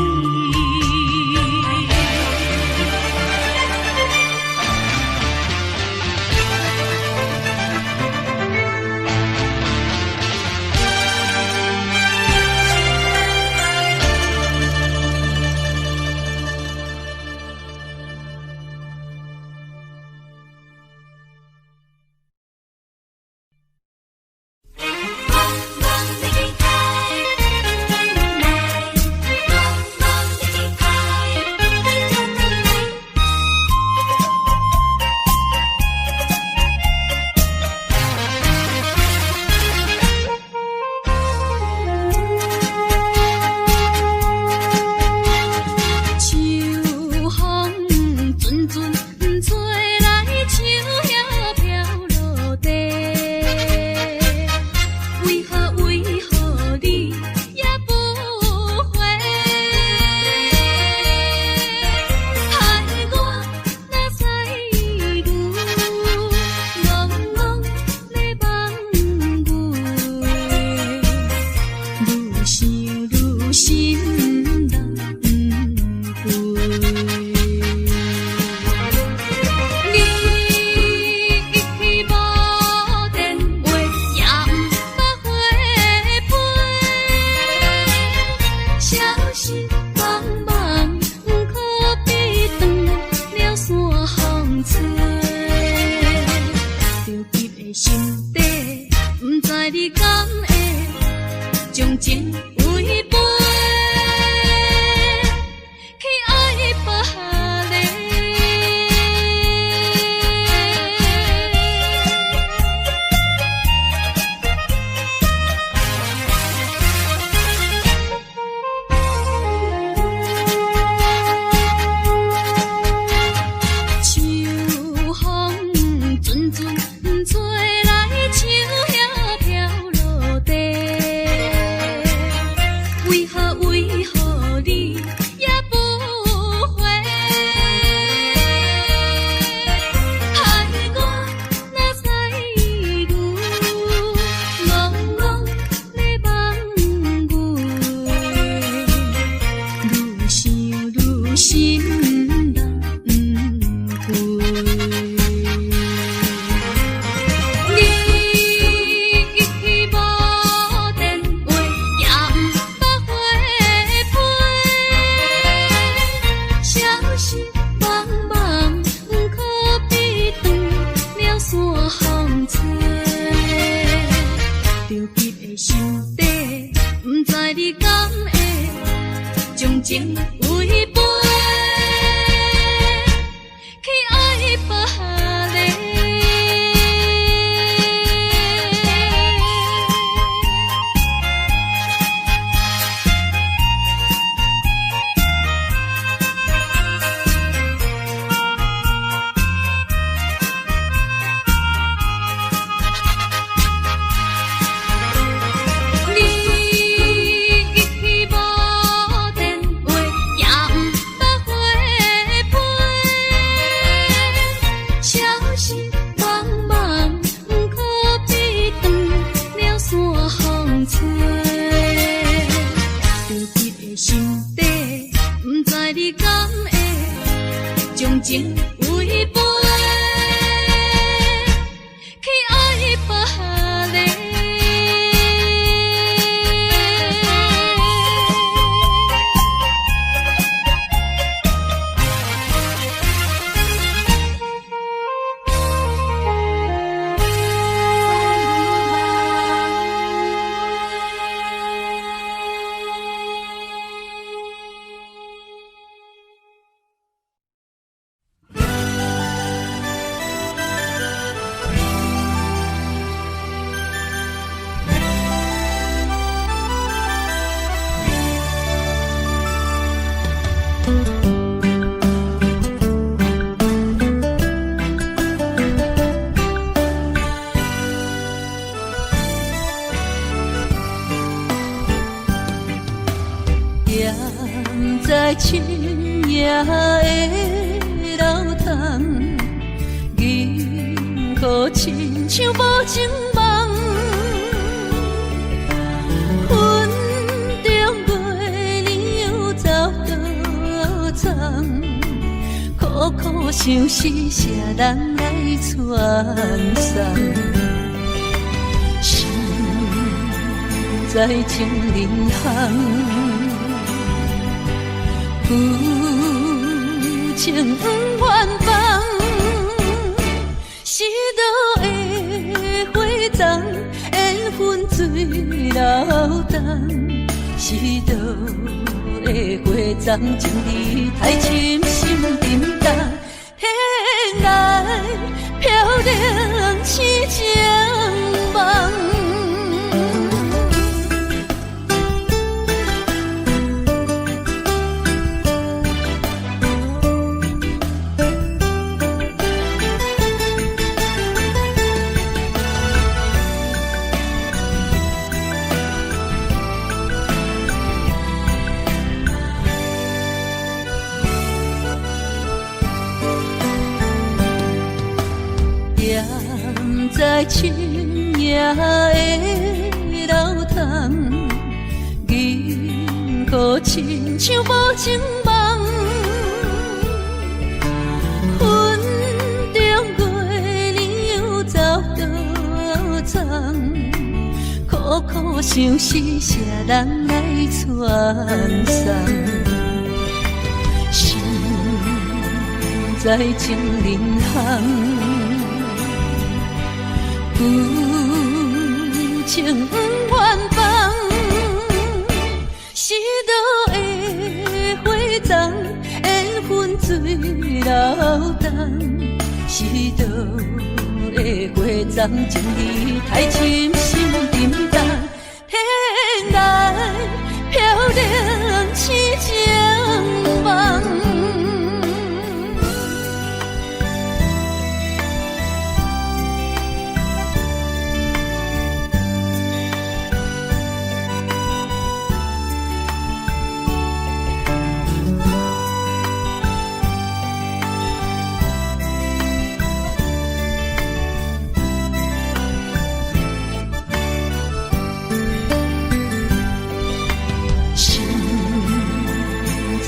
在深夜的楼堂，银河亲像无情梦，云中月亮又走倒藏，苦苦相思谁人来传送？心在情人行。负情不愿放，是倒的花丛，缘分水流动，是倒的花丛，情义太深，心沉重，天来飘零痴情梦。在深夜的楼堂，银河亲像无情梦，云中月亮又走倒藏，苦苦相思谁人来传送？心在情人行。负情不愿放，是倒的花丛，缘分水流动，是倒的花丛，情义太深，心沉重，天来飘零痴情梦。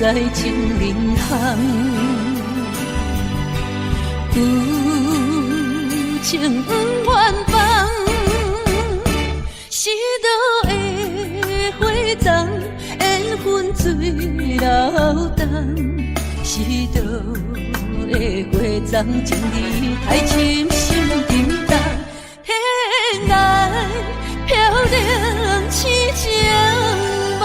在情人行，负情不愿放，是倒的花丛，缘分水流动，是倒的花丛，情义太深，心沉重，天来飘零痴情梦。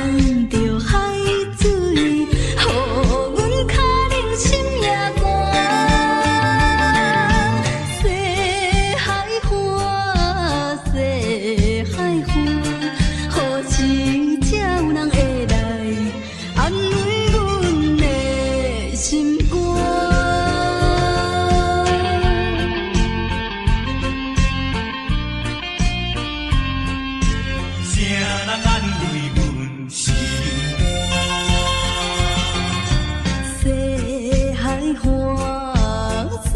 等着海水，予阮脚冷心也人安慰阮心西海岸，西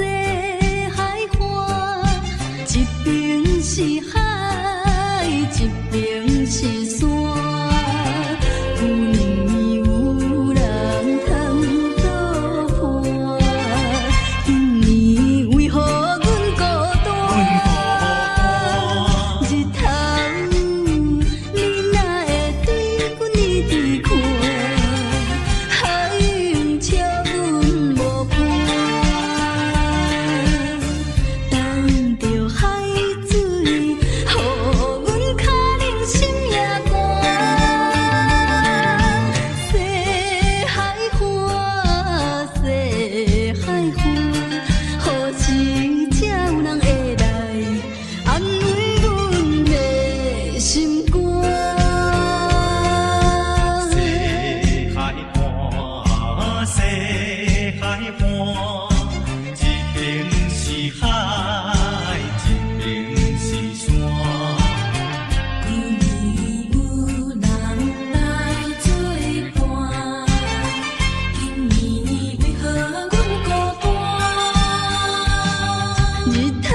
海岸，一边是海，一边是山。有年有人通作伴，今年为何阮孤单？日头你哪会对阮一直看？海涌笑阮无伴，等着海水，予阮脚冷心也寒。西海岸，西海岸，何时才有人会来安慰阮的心肝？西海岸，西海岸，一边是海，一边是山。有年有人来作伴，今年为何阮孤单？日头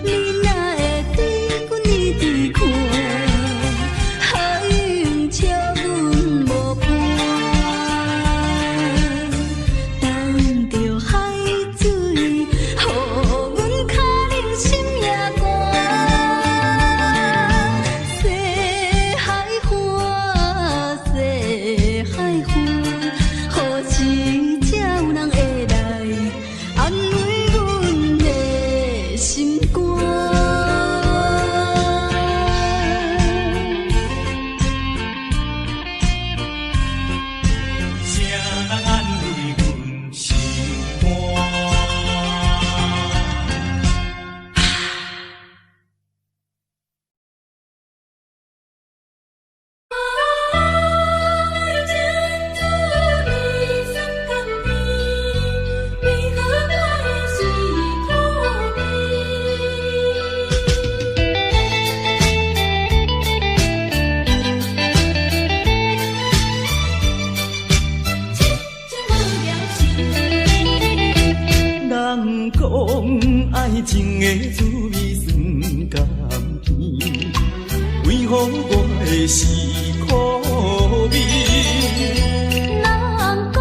你哪会对阮一直看？海涌笑阮无伴，等着海水，予阮脚冷心也寒。西海岸，西海岸，何时才有人会来安慰阮的心肝？谁人安慰阮心肝？人讲爱情的滋味酸甘甜，为何我的是苦味？人讲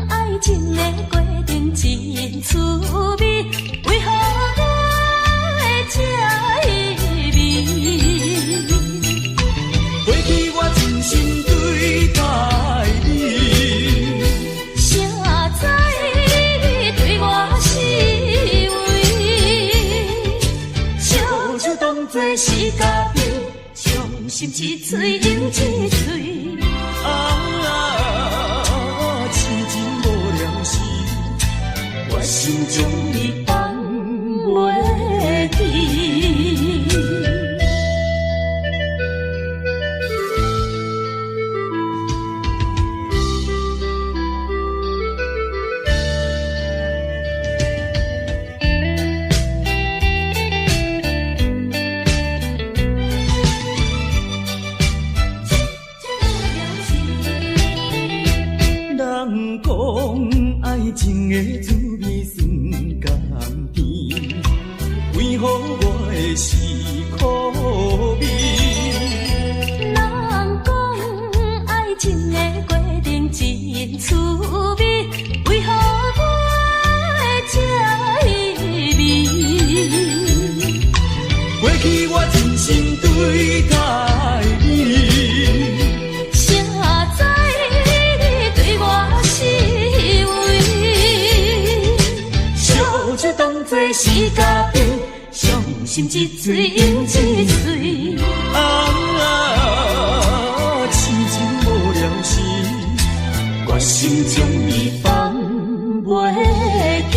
爱情的过程真趣味，为何我会这意味？过去我真心对待你，谁知你对我是为，笑就当作是家己，伤心一嘴饮一嘴。痴情无了时，我心中你放袂记。人讲爱情的滋味酸甘甜，为何我的是苦味？人讲爱情的过程真趣味，为何我会这意味？过去我真心对待你，谁知你对我是为，笑就当作是家己，伤心一嘴饮一嘴。痴情无了时，我心中你放袂记。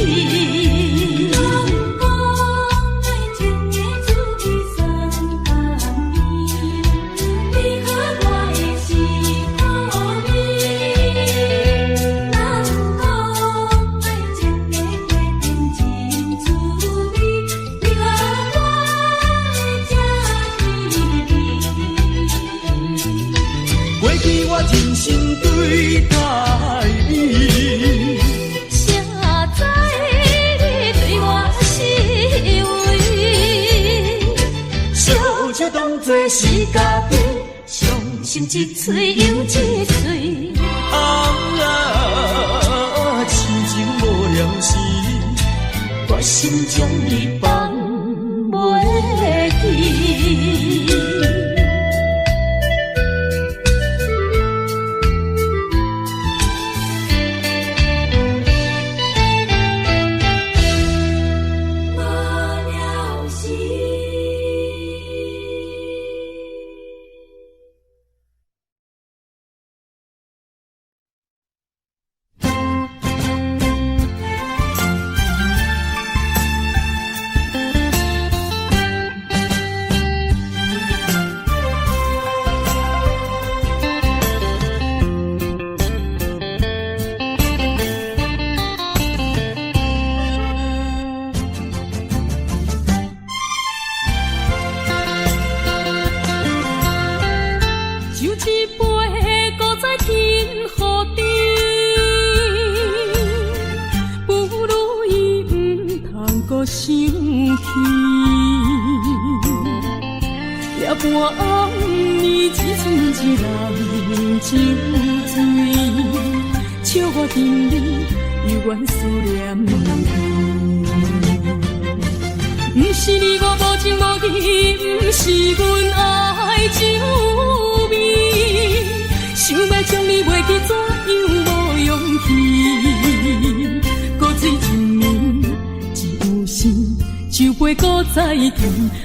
对待你。谁知你对我是为，烧酒当作是家己，伤心一嘴又一嘴。痴情无了时，我心将你放袂记。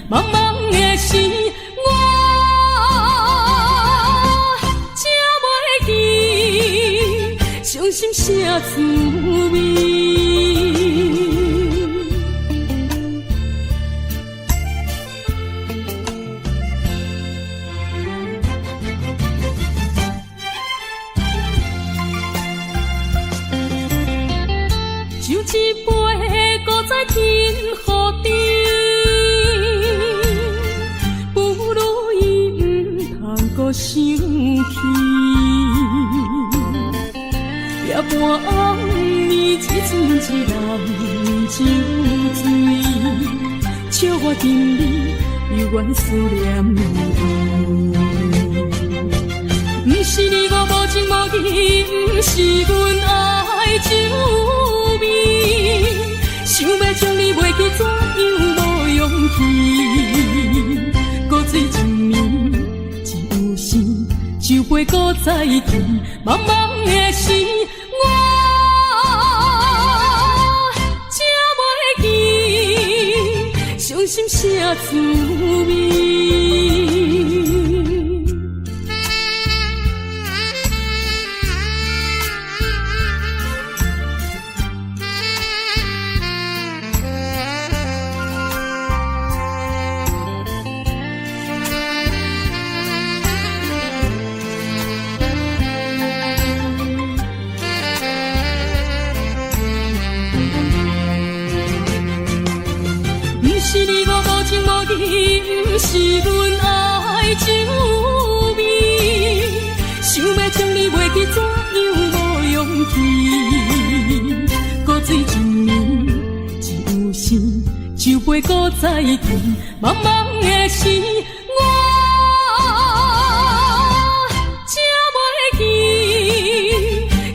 茫茫的时，我才袂记，伤心啥滋味。就一杯搁再天雨滴。生气，夜半暗暝一寸一人酒醉，笑我心里犹原思念你。不是你我无情无义，不是阮爱酒味，想要将你袂记，怎样无勇气？搁醉一暝。酒杯搁再见，茫茫的时，我才袂记，伤心啥滋味。不是阮爱酒味，想要将你袂记，怎样无勇气？搁醉一暝，一有时，酒杯搁再见，茫茫的时，我才袂记，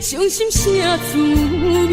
伤心啥滋味。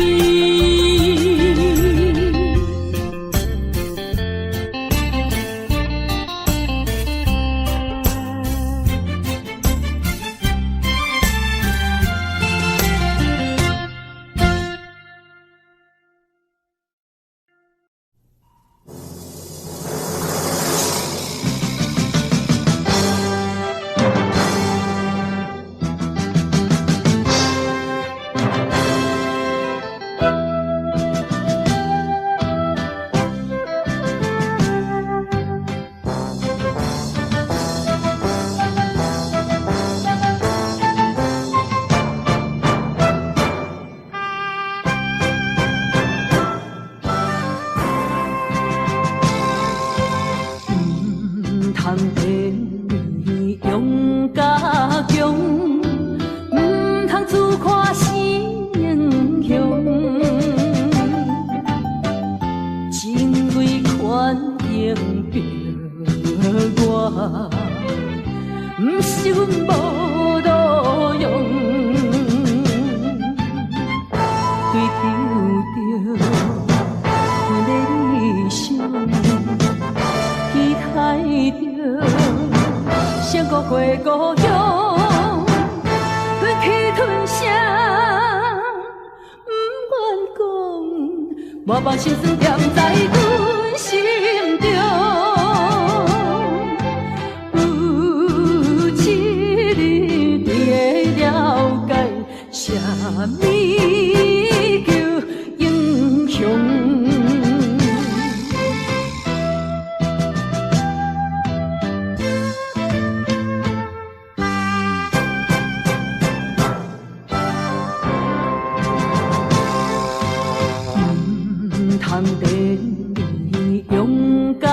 通替你用甲强，不是阮无路用，追求着阮的理想，期待着闪过过故乡，吞去吞下，不愿讲，满腹心酸踮在阮心中。啥物叫英雄？唔通连用甲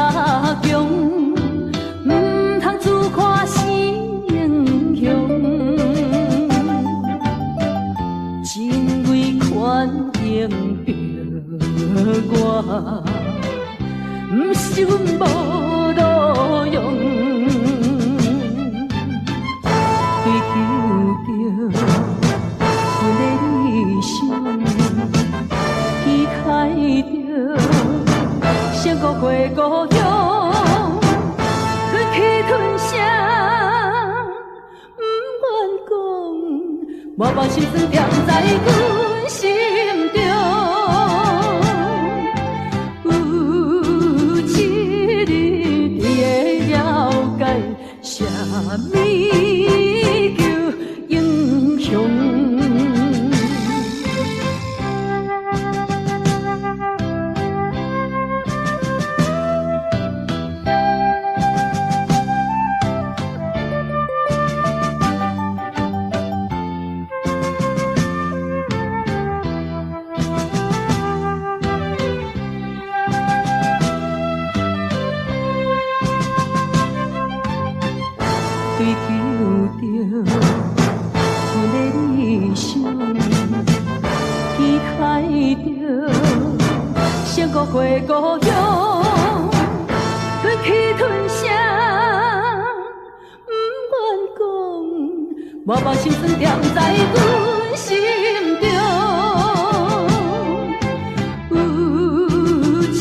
强，唔通自夸是英雄。情为权应着我，不是阮无路用，追求着阮的理想，期待着闪过过故乡，吞去吞下，不愿讲，满腹心酸踮在阮心中。有一日你会了解，啥物叫英雄？追求着阮的理想，期待着闪过过故乡，吞去吞下，不愿讲，满腹心酸踮在阮心中。有一日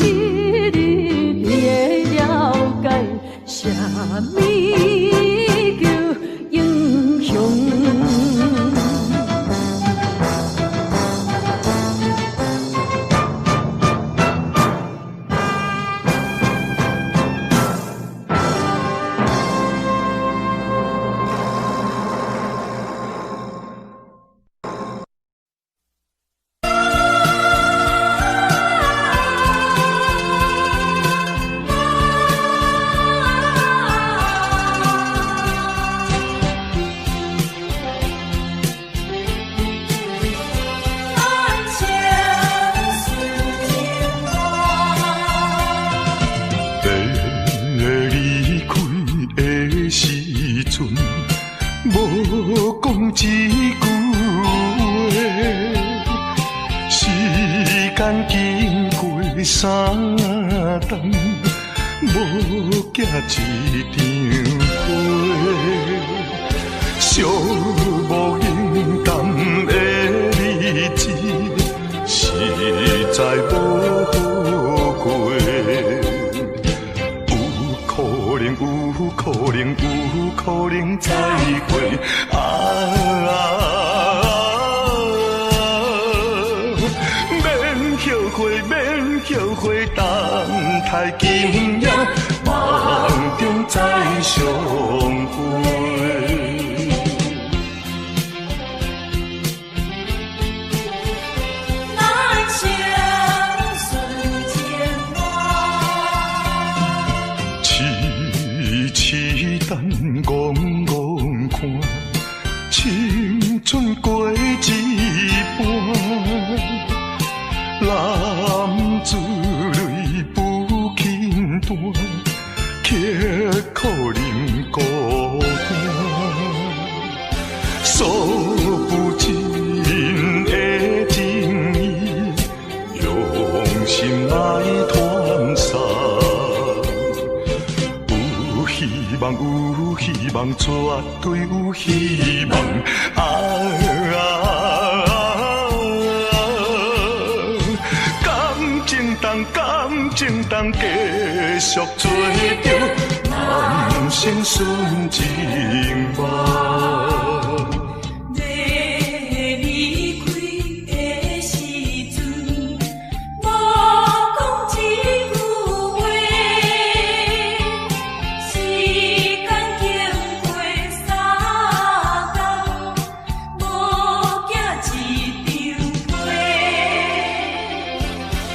你会了解，啥物叫英雄？无讲一句话，时间经过3冬，无寄一张花，寂无影淡的日子，实在无好过。有可能再会免后悔，等待今夜梦中再相会。等戆戆看，青春过一半，男子泪不轻弹，刻苦忍孤单，诉不尽的情意，用心来传送。希望，有希望，绝对有希望。感情当继续做着人生顺情梦。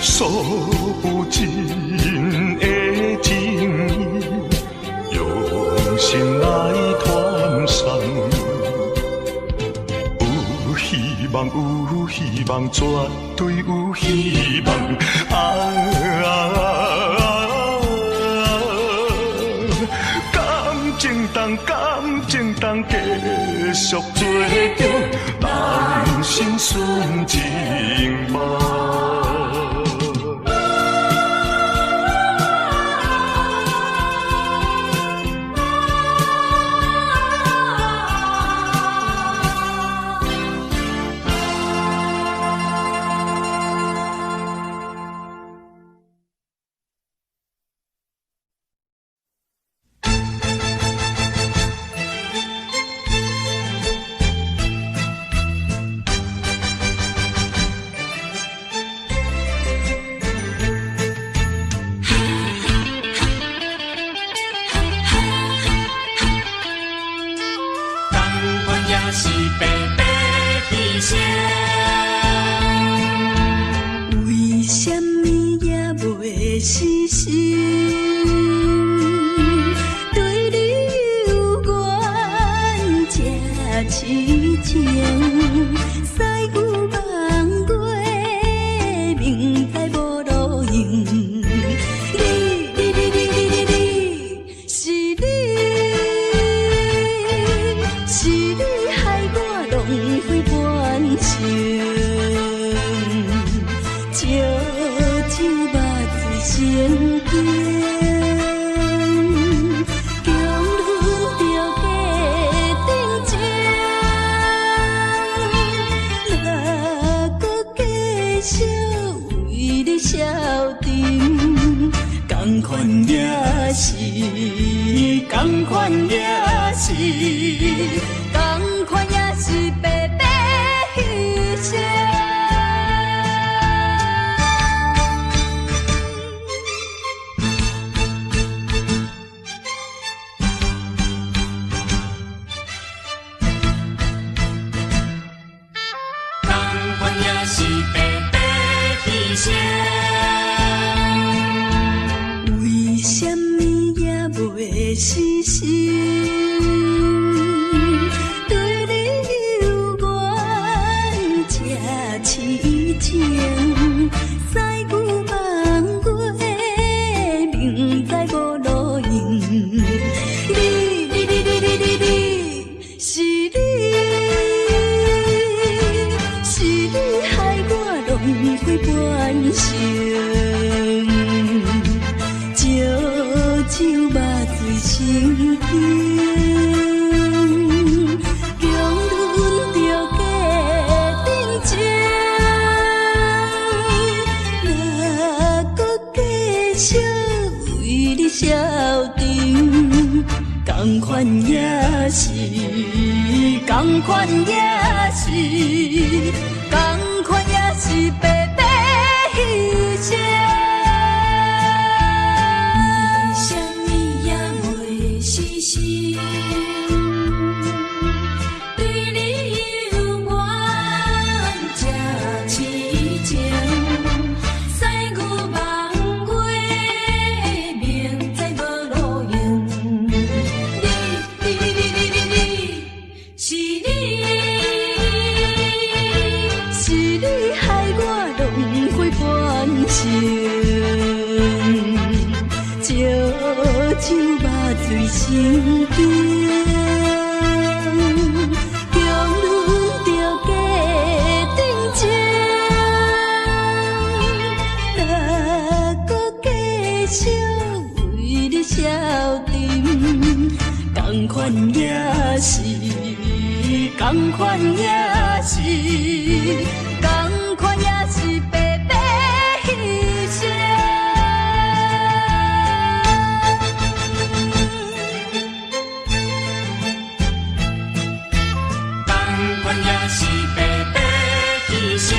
数不尽的情意，用心来传送。有希望，有希望，绝对有希望。感情当继续做着人生顺情梦。为什么也袂死心？对你有缘这痴情，西牛望过，明知无路用。是你害我浪费半生。酒目醉成惊，强忍着假定情，哪搁继续为你消沉？同款也是，同款也是，同款也是白白牺牲。为什么也袂死心？对你有缘这痴情，西牛望过，明知无路用。是你害我浪费半生，酒目醉成惊，强忍着假定情，哪搁继续为你消沉？同款也是，同款也是，同款也是白白牺牲。为什么也袂死心？对你有缘这痴情，西牛望过，明知无路用。是你害我浪费半生，酒目醉成惊，强忍着假定情，哪搁继续为你消沉？同款也是，同款也是，同款也是白白牺牲。同款也是白白牺牲。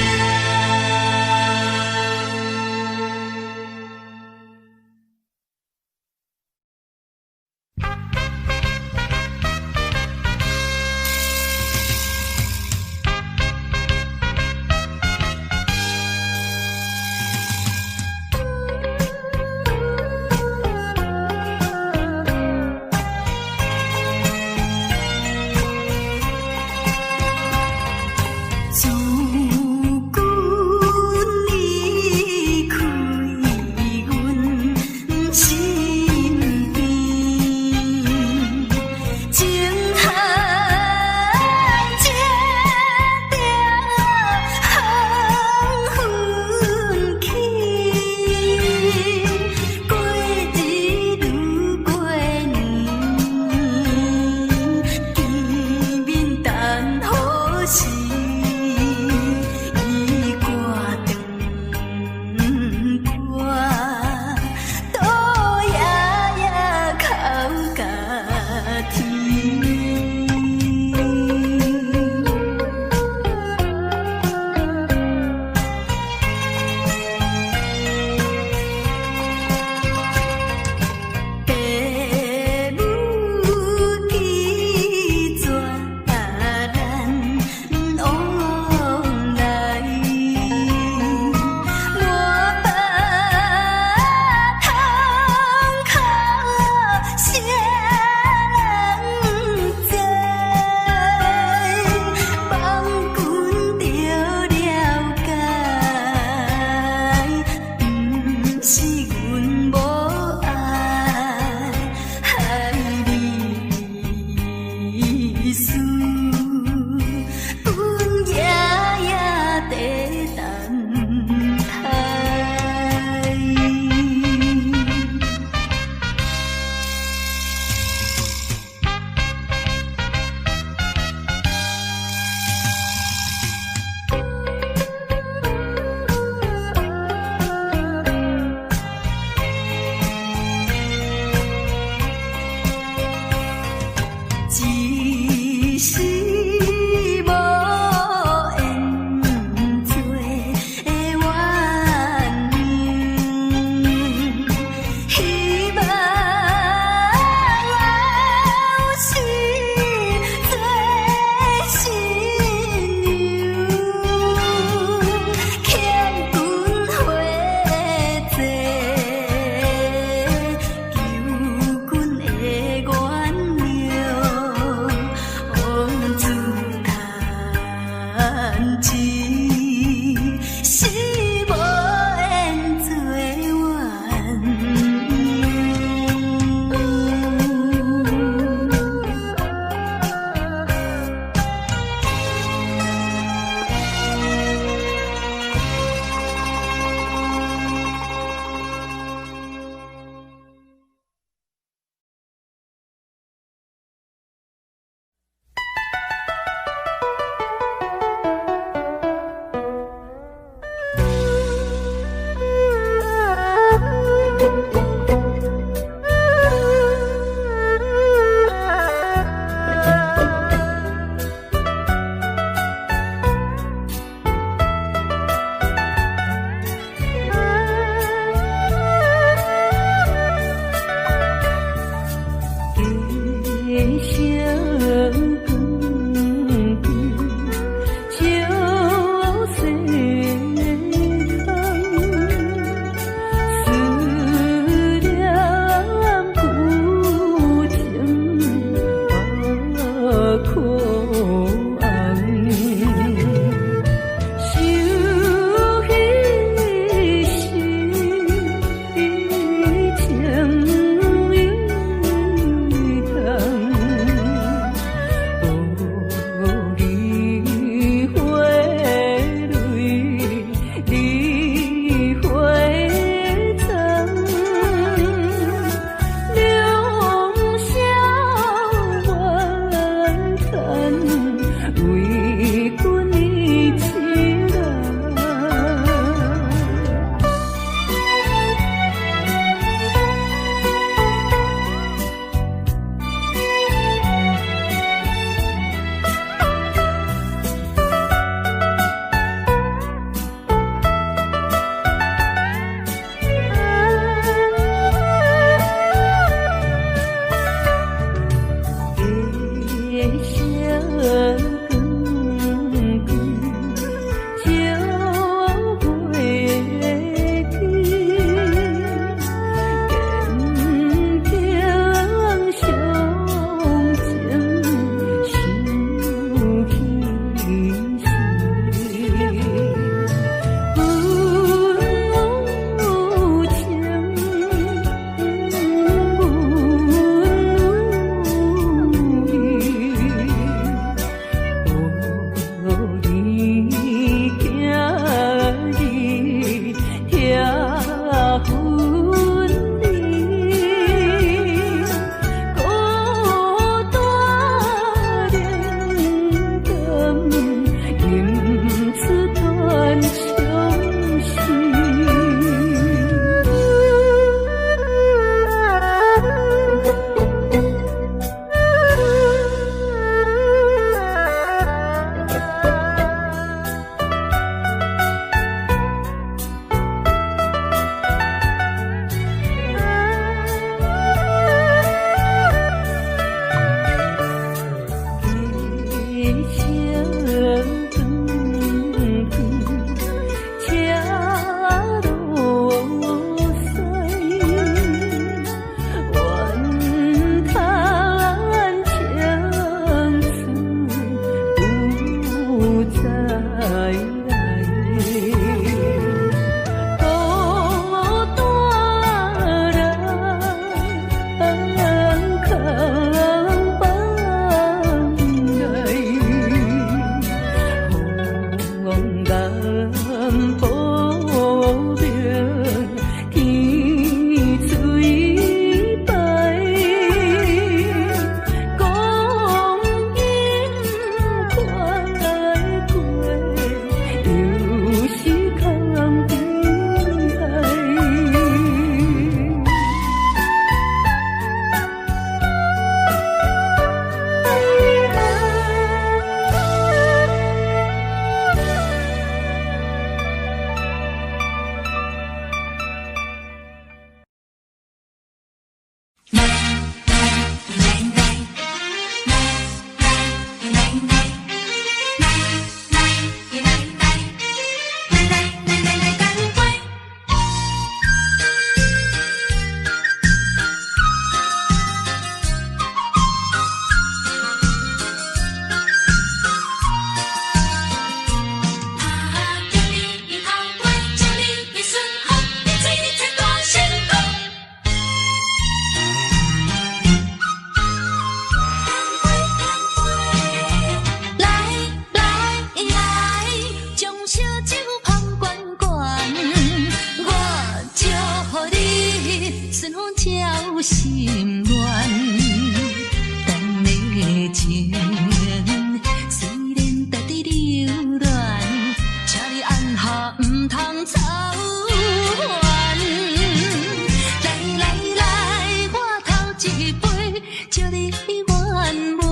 祝你圆满。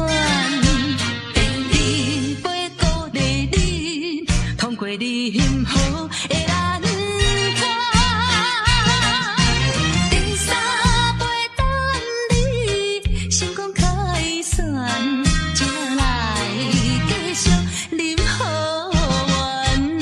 愿你陪鼓励你，通过你幸福的难关。第三杯等你，成功开选，才来继续饮好运。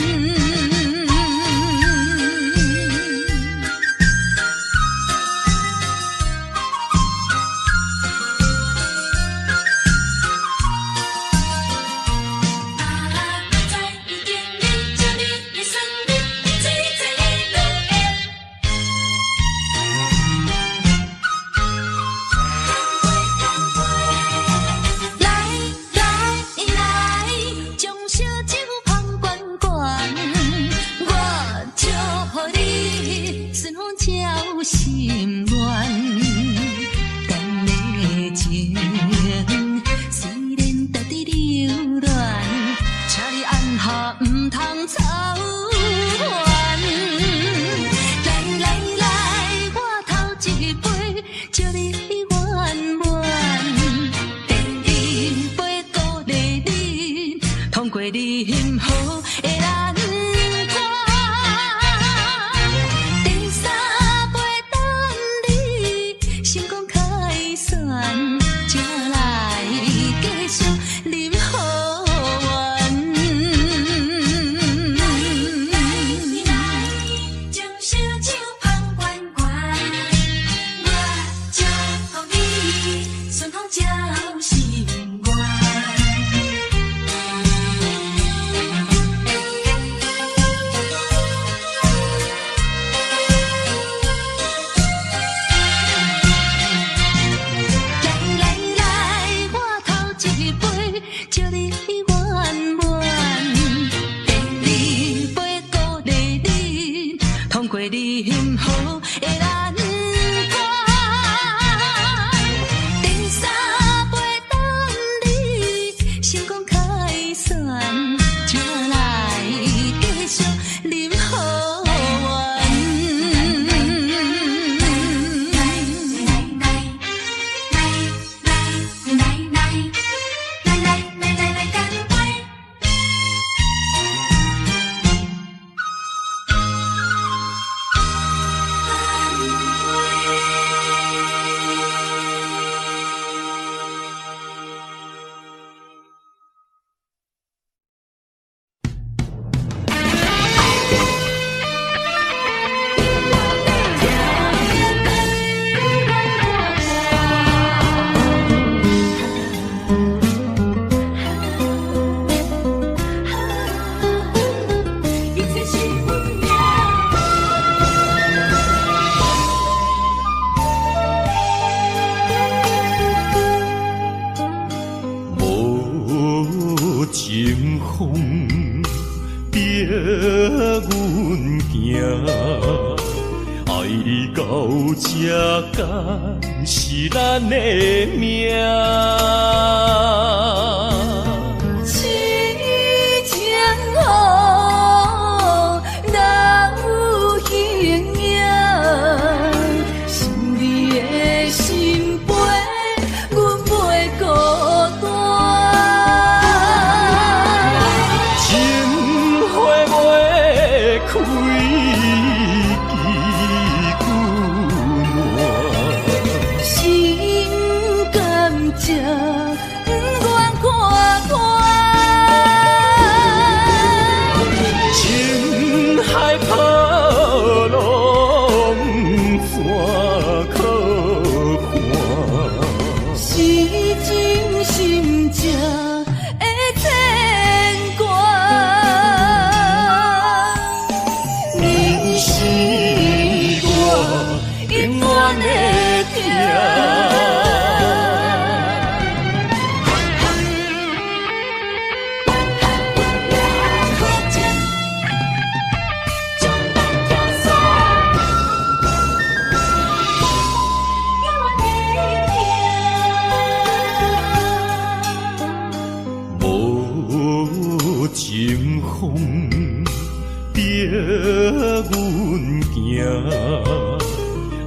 心愿，咱的情虽然在伫流乱，请你按下唔通操烦。来来来，我头一杯，祝你圆满。愿你陪鼓励你，通过你幸福的难关。成功开选，才来继续饮好运。将小酒捧圆圆，我祝福你顺风照心愿。祝你圆满，愿你陪鼓励你，通过你幸福的难关。第三杯等你，成功开选，才来继续饮好运。情风逼阮行，爱你到这敢是咱的命。痴情好，哪有形影？想你的心陪，阮袂孤单。开心甘蔗，不愿看看。情海波浪，山可看。是真心正的牵挂。你是我永远的疼。情风逼阮行，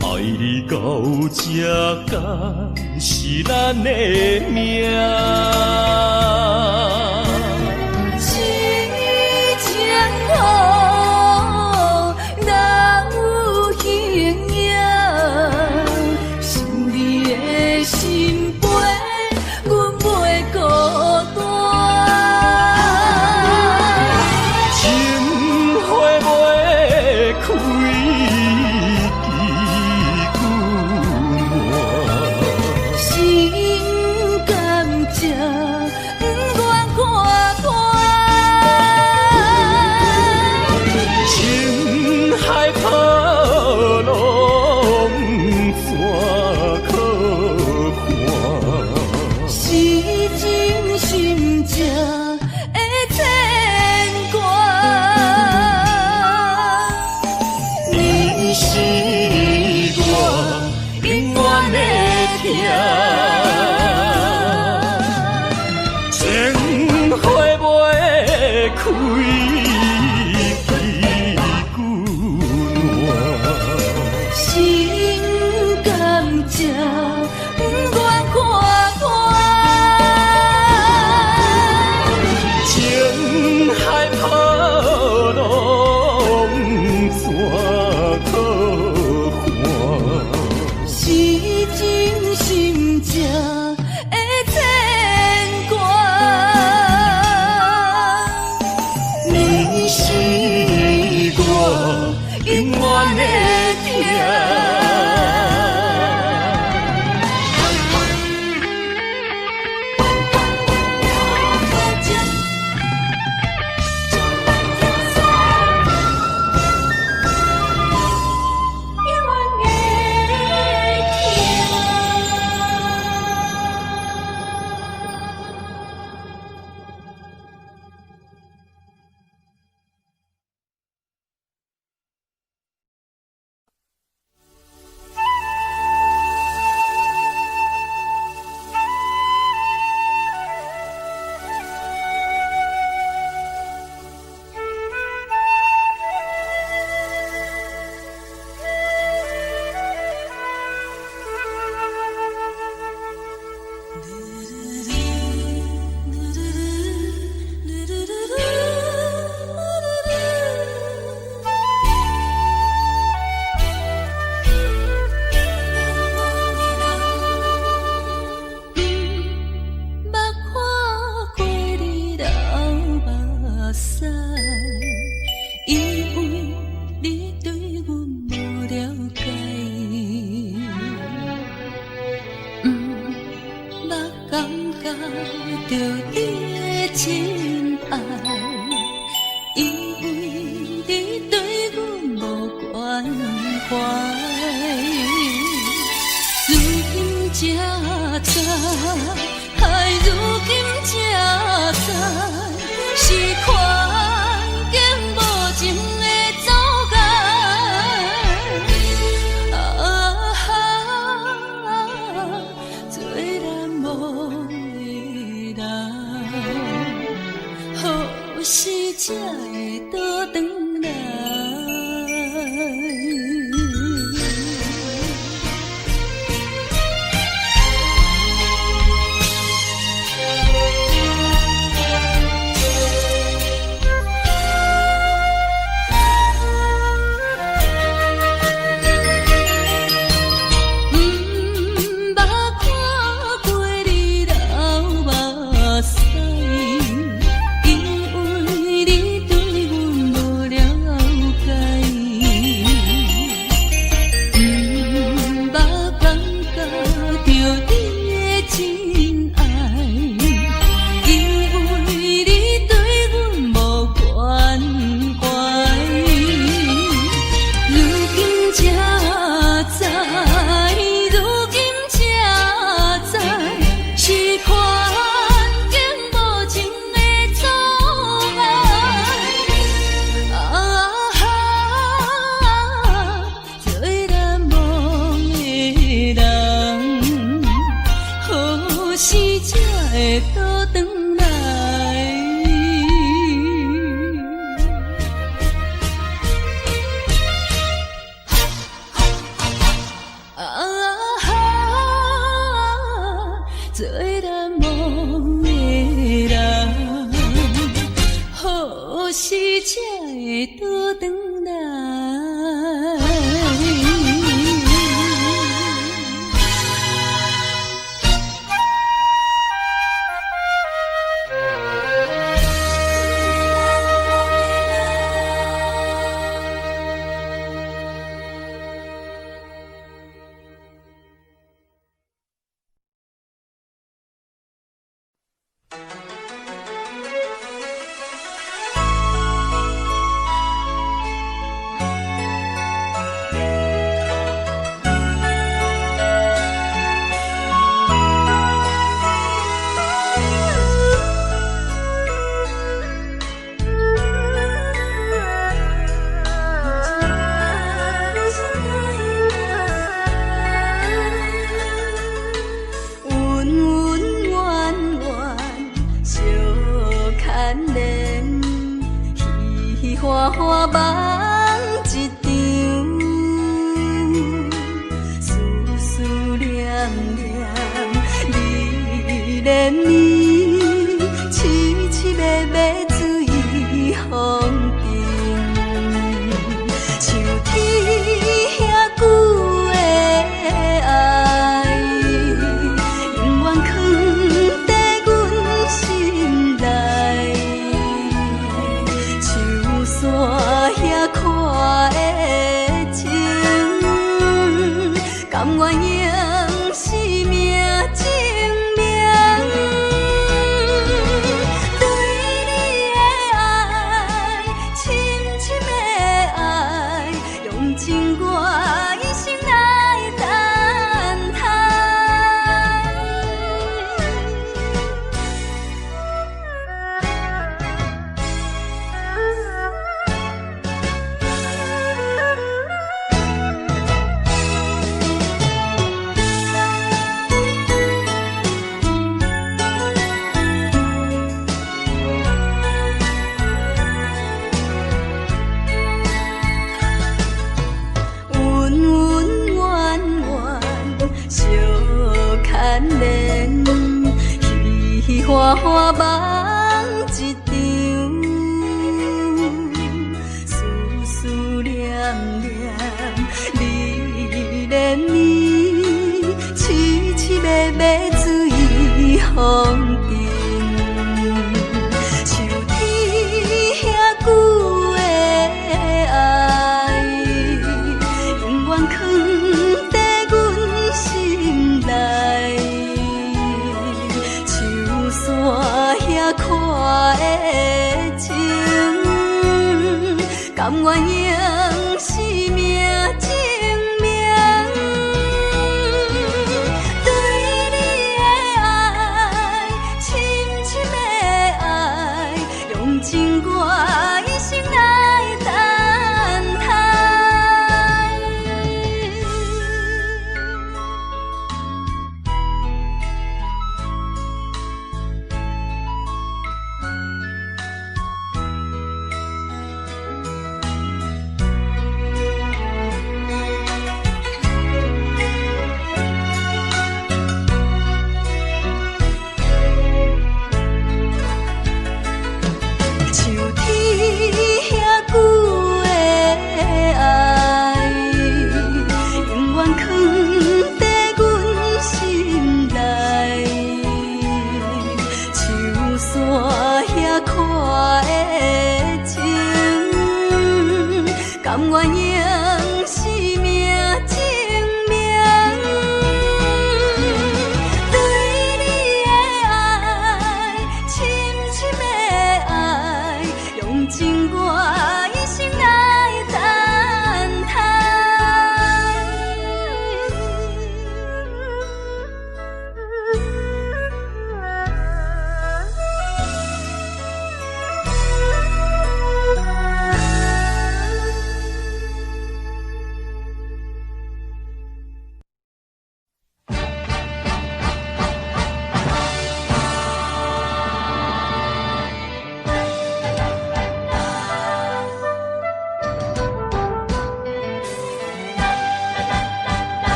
爱你到这敢是咱的命。是情好，人有形影，想你的心悲，阮袂孤单。情花袂开，枝久满。心甘情不愿看破，情海波浪怎可看？是真心正的牵挂。你是我永远的疼。情花袂开，枝久暖。心甘情不愿看破，情海波浪怎可看？是真心正的牵挂。你是我永远的疼。着你的真爱，因为你对阮无关怀。如今才知，如今才知，是环境无情的阻碍。做难忘的人，何时才会倒转来？做难忘的人，何时才会倒转来？花花梦一场，思思念念你连绵，凄凄密密水风中，像天遐久的爱，永远藏在阮心内。山遐看的情，甘愿用生命证明。对你的爱，深深的爱，用尽我一生来等待。花花梦一场，思思念念你连绵，凄凄密密水风中，像天遐久的爱，永远藏在阮心内。山遐看的情，甘愿用生命证明。对你的爱，深深的爱，用尽我一生来等待。甘愿用生命证明。对你的爱，深深的爱，用尽我一生来等待。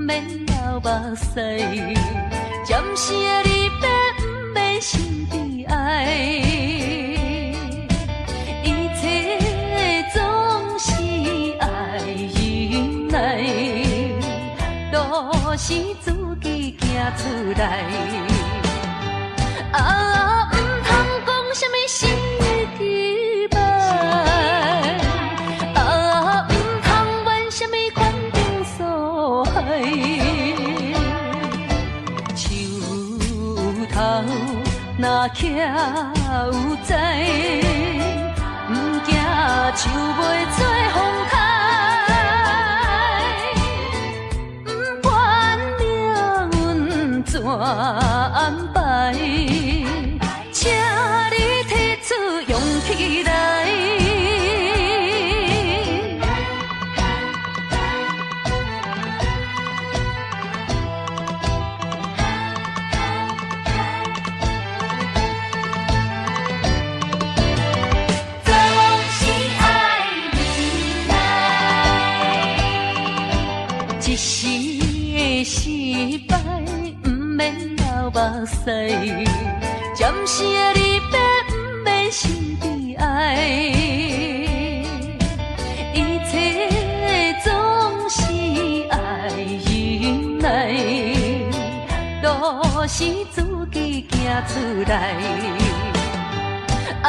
免流目屎，暂时的离别不免心悲哀，一切总是爱忍耐，都是自己行出来。啊，唔通讲什么心意期盼，啊，唔通怨什么款定所害。树头若徛有在，唔惊树袂做风台，唔管命运怎安排。请你提出勇气来，总是爱忍耐，一时的失败不免流目屎。暂时的离别不免心悲哀，一切总是爱忍耐，都是自己行出来。啊，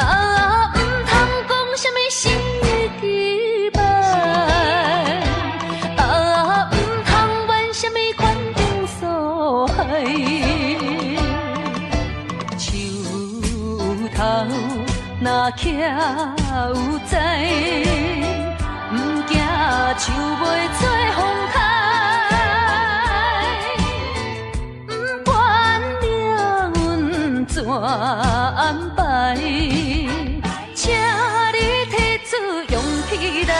唔通讲什么心意期盼，啊，唔通怨什么款定所害。头若徛有在，唔惊树袂做风台，唔管命运怎安排，请你提出勇气来。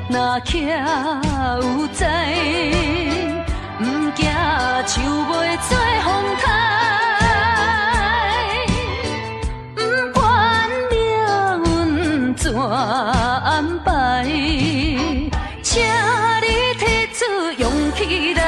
若徛有在，唔惊树袂做风台，唔管命运怎安排，请你提出勇气来。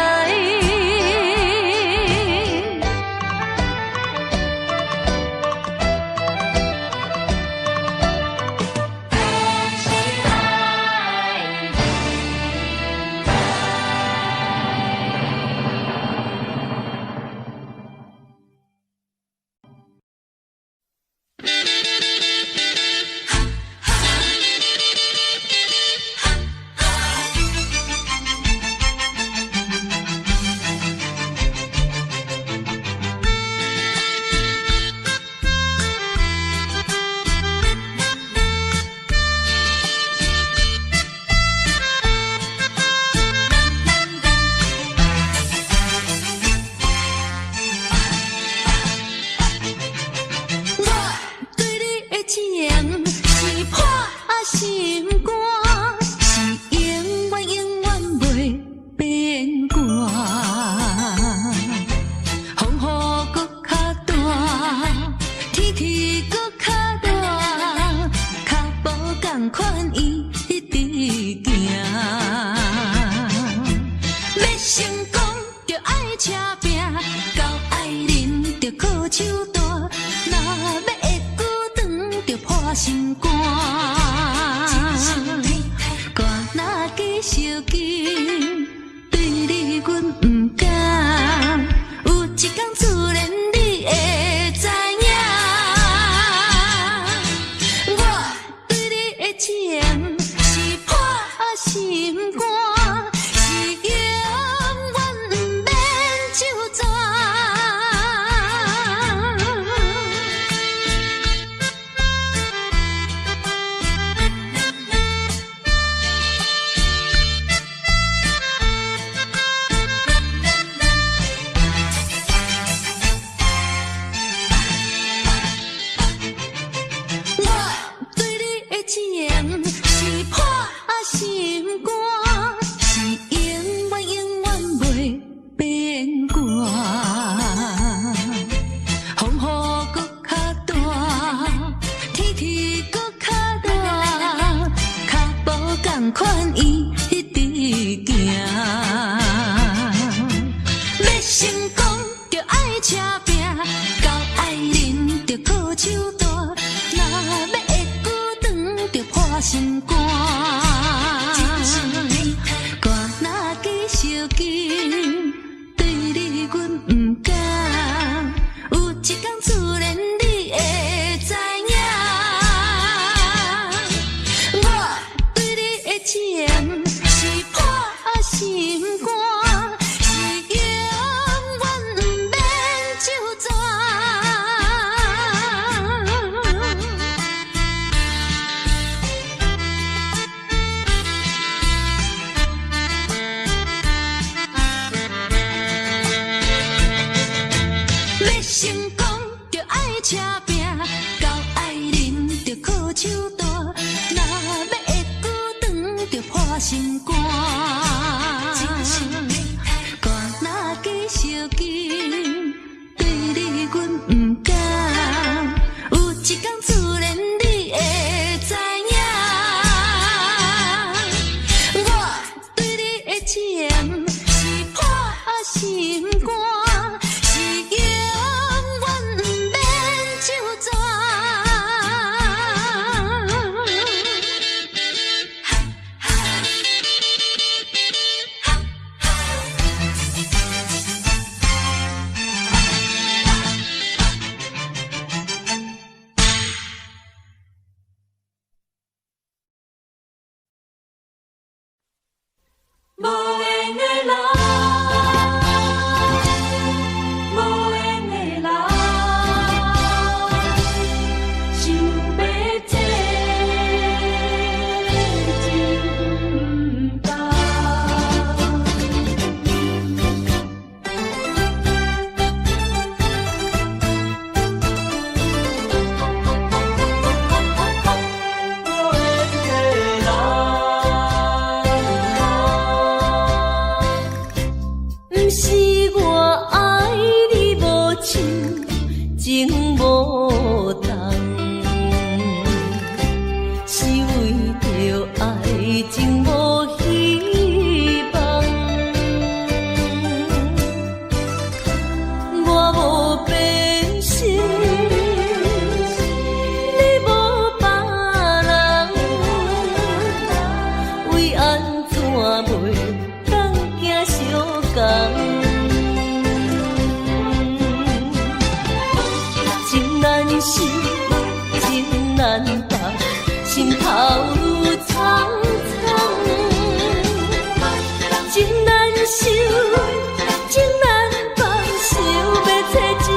一天自然你会知影，我对你的情是破心肝，是永远不免就全。要成功就爱吃拼，到爱忍就靠手大，若要会久长就破心肝。肝若继续紧，对你阮不甘，有一天自然你会知影，我对你的情是破心肝，是永远不免就全。无缘的人，无缘的人，想要这真重。不是我爱你无情，情无重，是为着爱情无希望。我无变心，你无别人，为安怎袂当行相共？情难舍，情难放，心头愈苍苍。情难收，情难放，想要找真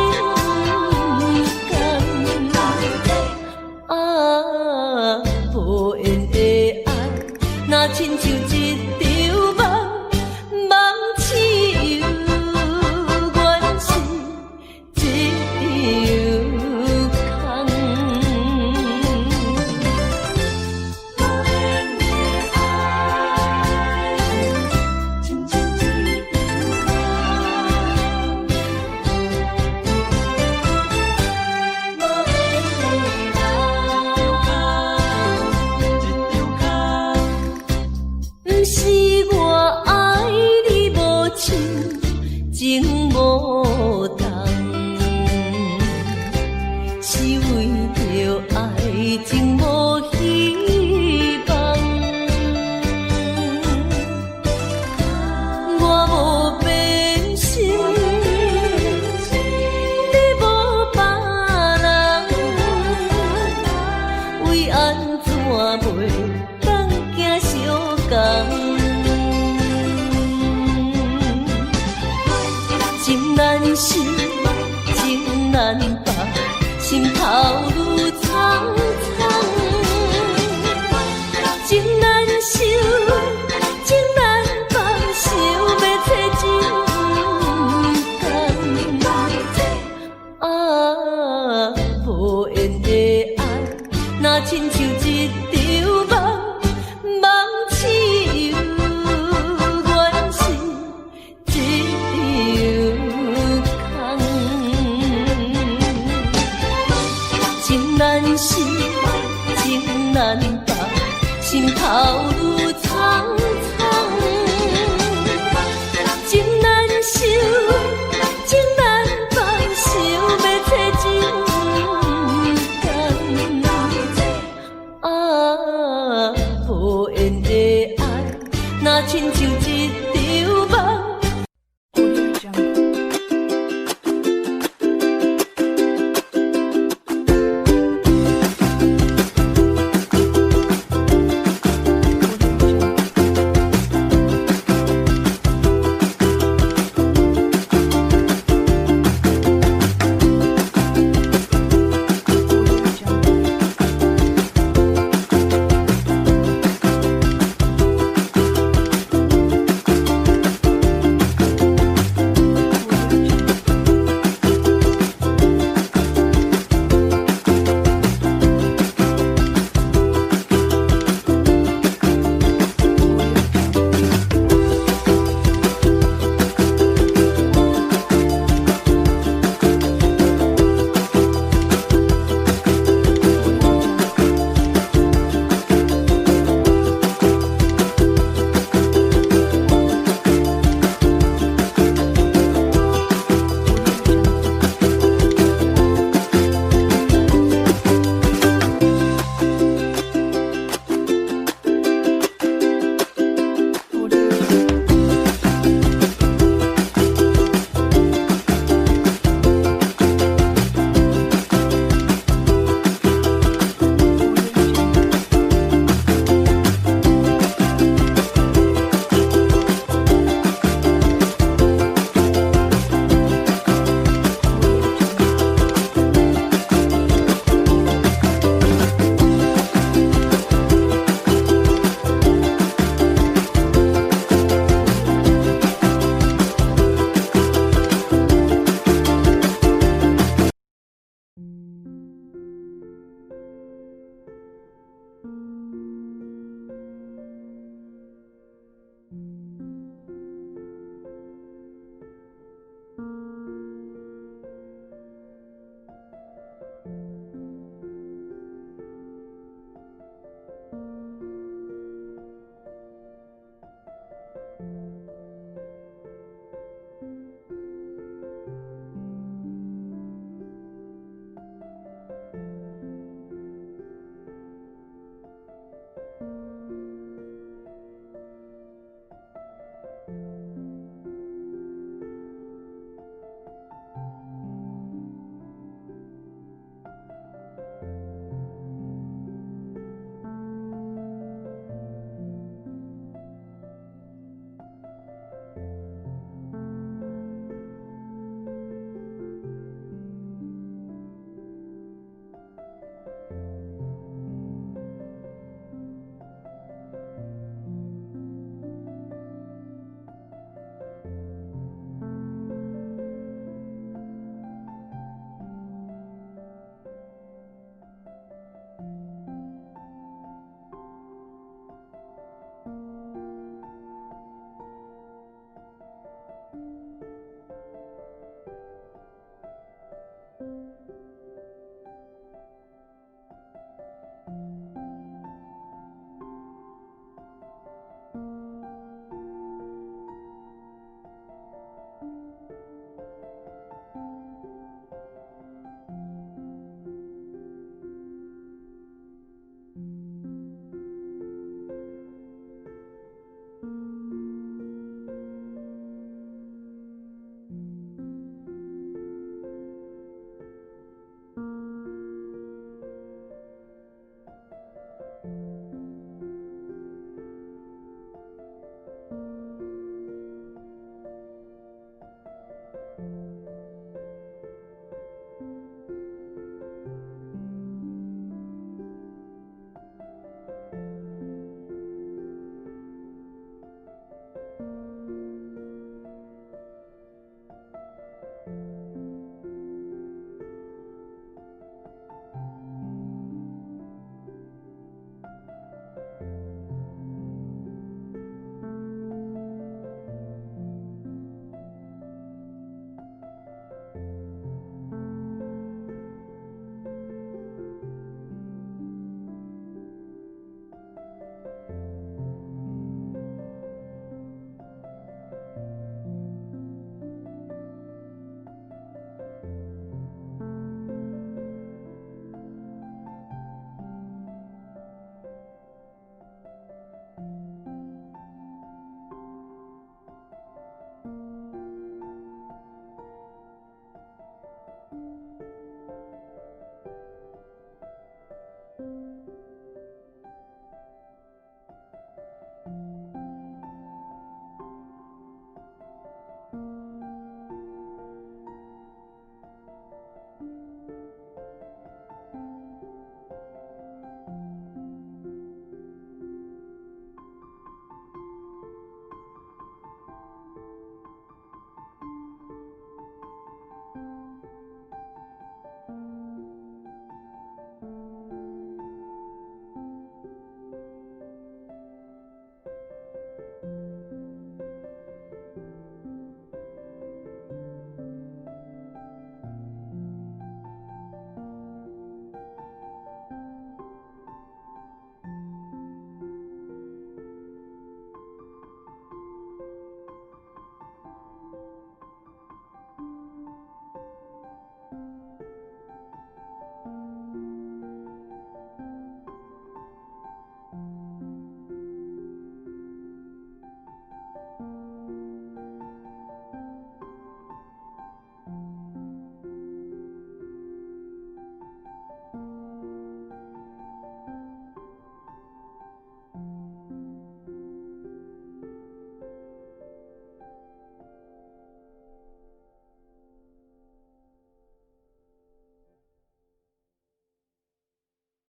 甘。啊，无缘的爱，若亲像一场梦，梦似有缘是一场空。无缘的爱，亲像一场梦，无缘的不是我爱你无情，情无重，是为着爱情无希望。我无变心，你无别人，为安怎袂当行相共？情难舍，情难放，心头愈苍苍。情难收，情难放，想要找真甘。啊，无缘的爱，若亲像一场梦，梦似有缘是一场空。情难舍，情难放，心头愈苍苍。情难收，情难放，想要找真甘。啊，无缘的爱，若亲像